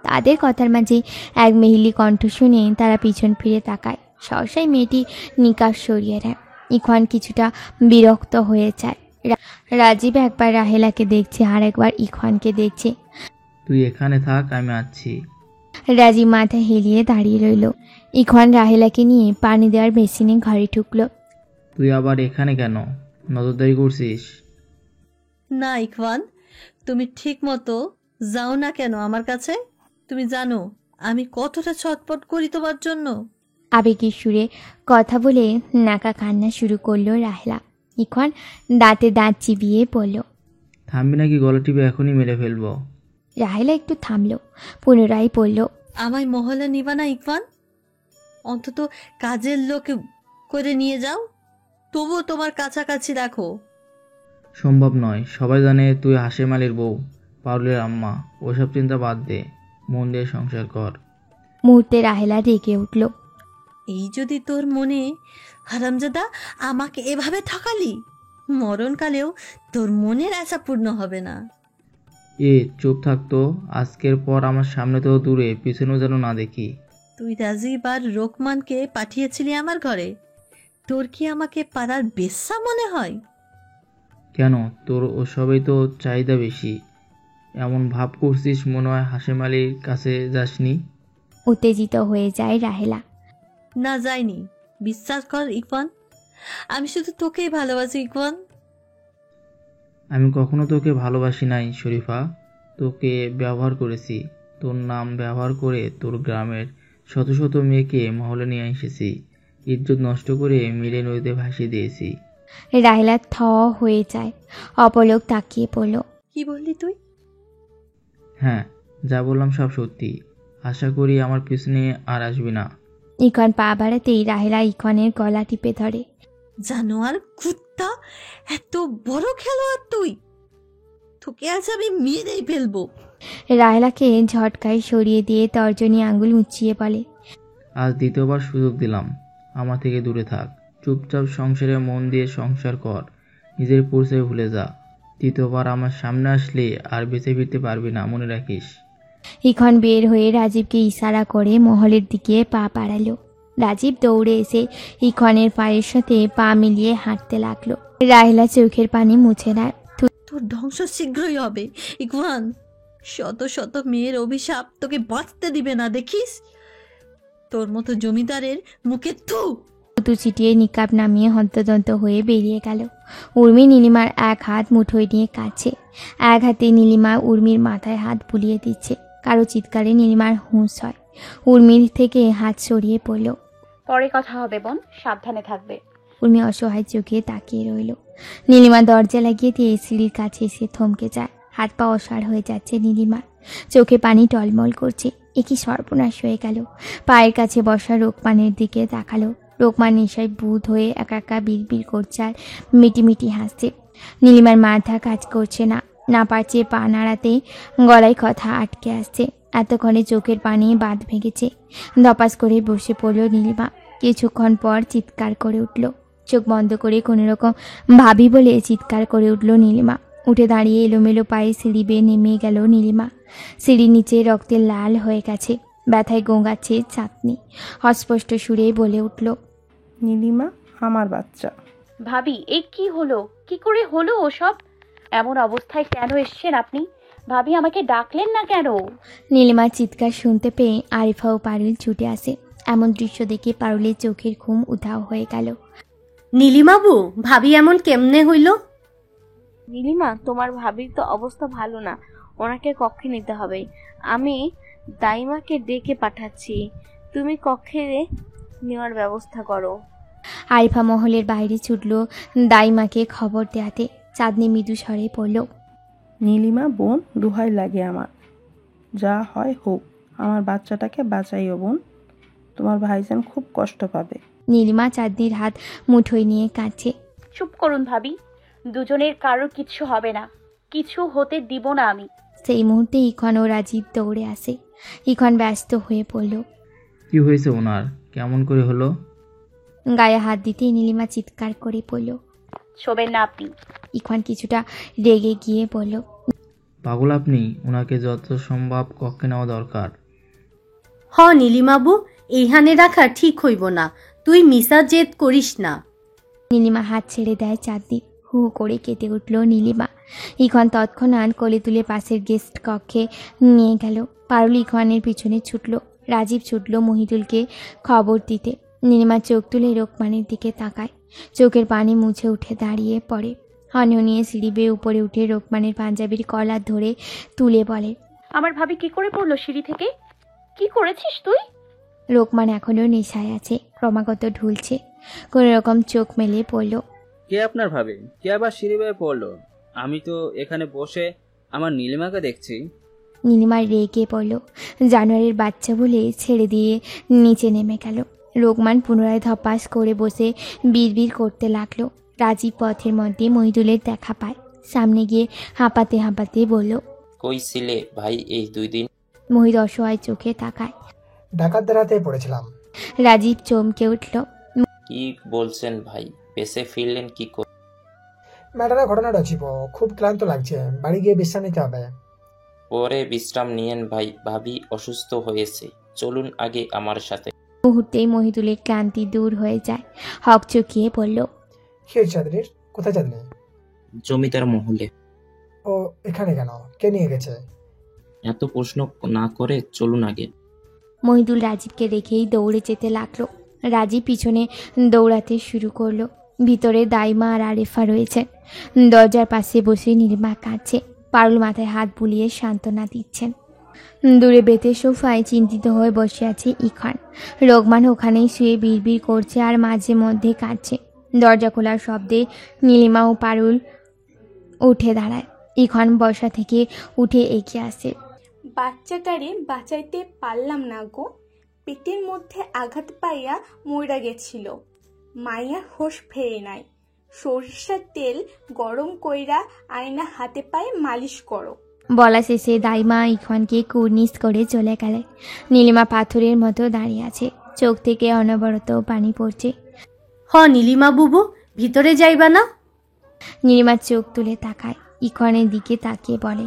তাদের কথার মাঝে এক মেহিলি কণ্ঠ শুনে তারা পিছন ফিরে তাকায়। সহসাই মেয়েটি নিকাশ সরিয়ে দেয়। ইখওয়ান কিছুটা বিরক্ত হয়ে যায়। রাজীব একবার রাহেলাকে দেখছে আর একবার ইখওয়ানকে দেখছে। তুই এখানে থাক, আমি আসছি। রাজীব মাথা হেলিয়ে দাঁড়িয়ে রইল। ইখওয়ান রাহেলাকে নিয়ে পানি দেওয়ার বেসিনে ঘরে ঢুকলো। তুই আবার এখানে কেন? নজরদারি করছিস? না ইখওয়ান, তুমি ঠিক মতো যাও না কেন আমার কাছে? তুমি জানো আমি কতটা ছটপট করি তোমার জন্য। আবেগের সুরে কথা বলে নাকা কান্না শুরু করলো রাহেলা। ইখওয়ান দাঁতে দাঁত চিবিয়ে বলল, থামবি নাকি গলা টিপে এখনই মেরে ফেলবো। রাহেলা একটু থামলো, পুনরায় বলল, আমায় মহলে নিবা না ইখওয়ান? অন্তত কাজের লোক করে নিয়ে যাও, তবুও তোমার কাছাকাছি রাখো। সম্ভব নয়, সবাই জানে তুই হাশেম আলীর বউ, পারুলের আম্মা। ওসব চিন্তা বাদ দে, মন দিয়ে সংসার কর। মুহূর্তে রাহেলা রেগে উঠল। এই যদি তোর মনে, হারামজাদা, আমাকে এভাবে ঠকালি, মরণকালেও তোর মনের আশা পূর্ণ হবে না। চুপ থাকতো, আজকের পর আমার সামনে তো দূরে, পিছনেও যেন না দেখি। তুই রাজীব আর রোকমানকে পাঠিয়েছিলি আমার ঘরে, তোর কি আমাকে পাড়ার বেশ্যা মনে হয়? কেন, তোর ওসবই তো চাহিদা বেশি। এমন ভাব করছিস মনে হয় হাশেম আলীর কাছে যাসনি। উত্তেজিত হয়ে যায় রাহেলা। না যাইনি, বিশ্বাস কর ইকবাল, আমি শুধু তোকেই ভালোবাসি ইকবাল। আমি কখনো তোকে ভালোবাসি নাই শরীফা, তোকে ব্যবহার করেছি। তোর নাম ব্যবহার করে তোর গ্রামের শত শত মেয়েকে মহলে নিয়ে এসেছি, ইজ্জত নষ্ট করে মিলে নদীতে ভাসিয়ে দিয়েছি। রাহেলা থ হয়ে যায়, অপলক তাকিয়ে পড়ল। কি বললি তুই? হ্যাঁ, যা বললাম সব সত্যি। আশা করি আমার পিছনে আর আসবি না। ইখন পা বাড়াতেই রাহেলা ইখনের গলা টিপে ধরে। জানোয়ার কুত্তা, এত বড় খেলোয়াড় তুই, তোকে আজ আমি মেরেই ফেলবো। রাহেলাকে ঝটকায় সরিয়ে দিয়ে তর্জনী আঙ্গুল মুচিয়ে বলে, আজ দ্বিতীয়বার সুযোগ দিলাম, আমার থেকে দূরে থাক। চুপচাপ সংসারে মন দিয়ে সংসার কর, নিজের পরিচয় ভুলে যা। তৃতীয়বার আমার সামনে আসলে আর বেঁচে ফিরতে পারবি না, মনে রাখিস। ইখন বের হয়ে রাজীবকে ইশারা করে মহলের দিকে পা বাড়ালো। রাজীব দৌড়ে এসে ইখনের পায়ের সাথে পা মিলিয়ে হাঁটতে লাগলো। রাহেলা চোখের পানি মুছে নেয়। তোর ধ্বংস শীঘ্রই হবে ইকবাল, শত শত মেয়ের অভিশাপ তোকে বাঁচতে দিবে না, দেখিস। তোর মতো জমিদারের মুখে থুতু ছিটিয়ে নিকাব নামিয়ে হন্তদন্ত হয়ে বেরিয়ে গেল। উর্মি নীলিমার এক হাত মুঠোয় নিয়ে কাছে, এক হাতে নীলিমা উর্মির মাথায় হাত বুলিয়ে দিচ্ছে। কারো চিৎকারে নীলিমার হুঁশ হয়, উর্মির থেকে হাত সরিয়ে পড়ল। পরে কথা হবে বোন, সাবধানে থাকবে। উর্মি অসহায় চোখে তাকিয়ে রইল। নীলিমা দরজা লাগিয়ে দিয়ে সিঁড়ির কাছে এসে থমকে যায়। হাত পা অসাড় হয়ে যাচ্ছে নীলিমার, চোখে পানি টলমল করছে। এ কি সর্বনাশ হয়ে গেল। পায়ের কাছে বসা রোকমানের দিকে তাকালো। রোকমান নেশায় বুধ হয়ে একা একা বিড়বিড় করছে আর মিটিমিটি হাসছে। নীলিমার মাথা কাজ করছে না, না পারছে পা নাড়াতে, গলায় কথা আটকে আসছে। এতক্ষণে চোখের পানি বাঁধ ভেঙেছে। দপাস করে বসে পড়ল নীলিমা। কিছুক্ষণ পর চিৎকার করে উঠল। চোখ বন্ধ করে কোনো রকম ভাবি বলে চিৎকার করে উঠল নীলিমা। উঠে দাঁড়িয়ে এলোমেলো পায়ে সিঁড়ি বেয়ে নেমে গেল নীলিমা। সিঁড়ির নিচে রক্তে লাল হয়ে গেছে, ব্যথায় গোঙাচ্ছে চাঁদনি। অস্পষ্ট সুরে বলে উঠল, নীলিমা আমার বাচ্চা। ভাবি, এই কি হলো? কি করে হলো ওসব? এমন অবস্থায় কেন এসেছেন আপনি? ভাবি, আমাকে ডাকলেন না কেন? নীলিমার চিৎকার শুনতে পেয়ে আরিফা ও পারুল ছুটে আসে। এমন দৃশ্য দেখে পারুলের চোখের ঘুম উধাও হয়ে গেল। নীলিমাবু, ভাবি এমন কেমনে হইল? নীলিমা, তোমার ভাবির তো অবস্থা ভালো না, ওনাকে কক্ষে নিতে হবে। আমি দাইমাকে ডেকে পাঠাচ্ছি, তুমি কক্ষে নেওয়ার ব্যবস্থা করো। আরিফা মহলের বাইরে ছুটল দাইমাকে খবর দেয়াতে। চাঁদনি মৃদু স্বরে পড়ল, নীলিমা বোন, দোহাই লাগে আমার, যা হয় হোক, আমার বাচ্চাটাকে বাঁচাইও বোন, তোমার ভাইজান খুব কষ্ট পাবে। নীলিমা চাঁদনির হাত মুঠোয় নিয়ে কাঁদছে। চুপ করুন ভাবি, দুজনের কারোর কিচ্ছু হবে না, কিছু হতে দিব না আমি। সেই মুহূর্তে ইখন ও রাজীব দৌড়ে আসে। ইখন ব্যস্ত হয়ে পড়ল। কি হয়েছে ওনার? কেমন করে হলো? গায়ে হাত দিতে নীলিমা চিৎকার করে পড়ল, শোবেন না আপনি। ইখন কিছুটা রেগে গিয়ে বলল, পাগল আপনি, ওনাকে যত সম্ভব কক্ষে নেওয়া দরকার। হ নীলিমাবু, এইখানে রাখা ঠিক হইব না, তুই মিসা জেদ করিস না। নীলিমা হাত ছেড়ে দেয় চাঁদনি। হু করে কেটে উঠল নীলিমা। ইখন তৎক্ষণাৎ কোলে তুলে পাশের গেস্ট কক্ষে নিয়ে গেল। পারুল ইখনের পিছনে ছুটল। রাজীব ছুটল মহিদুলকে খবর দিতে। নীলিমা চোখ তুলে রোকমানের দিকে তাকায়। চোখের পানি মুছে উঠে দাঁড়িয়ে পড়ে। হনহনিয়ে সিঁড়ি বেয়ে উপরে উঠে রোকমানের পাঞ্জাবির কলার ধরে তুলে বলে, আমার ভাবি কি করে পড়লো সিঁড়ি থেকে? কি করেছিস তুই? রোকমান এখনো নেশায় আছে, ক্রমাগত ঢুলছে। কোন রকম চোখ মেলে পড়ল। কে আপনার ভাবে? কে আবার সিঁড়ি বেয়ে পড়লো? আমি তো এখানে বসে আমার নীলিমাকে দেখছি। নীলিমার রেগে পড়ল। জানোয়ারের বাচ্চা বলে ছেড়ে দিয়ে নিচে নেমে গেল। রোকমান পুনরায় ধপাস করে বসে বিড়বিড় করতে লাগলো। রাজীব পথের মধ্যে মহিদুলের দেখা পায়। সামনে গিয়ে হাঁপাতে হাঁপাতে বলল, কই ছিলে ভাই এই 2 দিন? মহিদ অসহায় চোখে তাকায়। ডাকাতদের হাতে পড়েছিলাম। রাজীব চমকে উঠল। কি বলছেন ভাই? বেঁচে ফিরলেন কি করে? ম্যাডামের ঘটনাটা ছিল, খুব ক্লান্ত লাগছে, বাড়ি গিয়ে বিশ্রাম নিতে হবে। পরে বিশ্রাম নিয়েন ভাই, ভাবি অসুস্থ হয়েছে, চলুন আগে আমার সাথে। মুহূর্তেই মহিদুলের ক্লান্তি দূর হয়ে যায়। হক চুকিয়ে বলল, কি হয়েছে চাঁদনির? কোথায় চাঁদনি? জমিদার মহলে। ও এখানে কেন? কে নিয়ে গেছে? এত প্রশ্ন না করে চলুন আগে। মহিদুল রাজীবকে দেখেই দৌড়ে যেতে লাগলো। রাজি পিছনে দৌড়াতে শুরু করলো। ভিতরে দাইমা আর আরেফা রয়েছে। দরজার পাশে বসে নীলিমা কাঁদছে। পারুল মাথায় হাত বুলিয়ে সান্ত্বনা দিচ্ছেন। দূরে বেতের সোফায় চিন্তিত হয়ে বসে আছে ইখান। রোগমান ওখানেই শুয়ে বিড়বিড় করছে আর মাঝে মধ্যে কাঁদছে। দরজা খোলার শব্দে নীলিমা ও পারুল উঠে দাঁড়ায়। ইখান বসা থেকে উঠে এগিয়ে আসে। বাচ্চাটারে বাঁচাইতে পারলাম না গো, পেটের মধ্যে আঘাত পাইয়া মইরা গেছিল। মাইয়া হোশ ফেরে নাই। সরিষার তেল গরম কইরা আয়না হাতে পায়ে মালিশ করো। বলা শেষে দাইমা ইখানকে কুর্নিশ করে চলে গেলে। নীলিমা পাথরের মতো দাঁড়িয়ে আছে, চোখ থেকে অনবরত পানি পড়ছে। নীলিমা বুবু, ভিতরে যাইবা না? নীলিমা চোখ তুলে তাকায়, ইখানের দিকে তাকিয়ে বলে,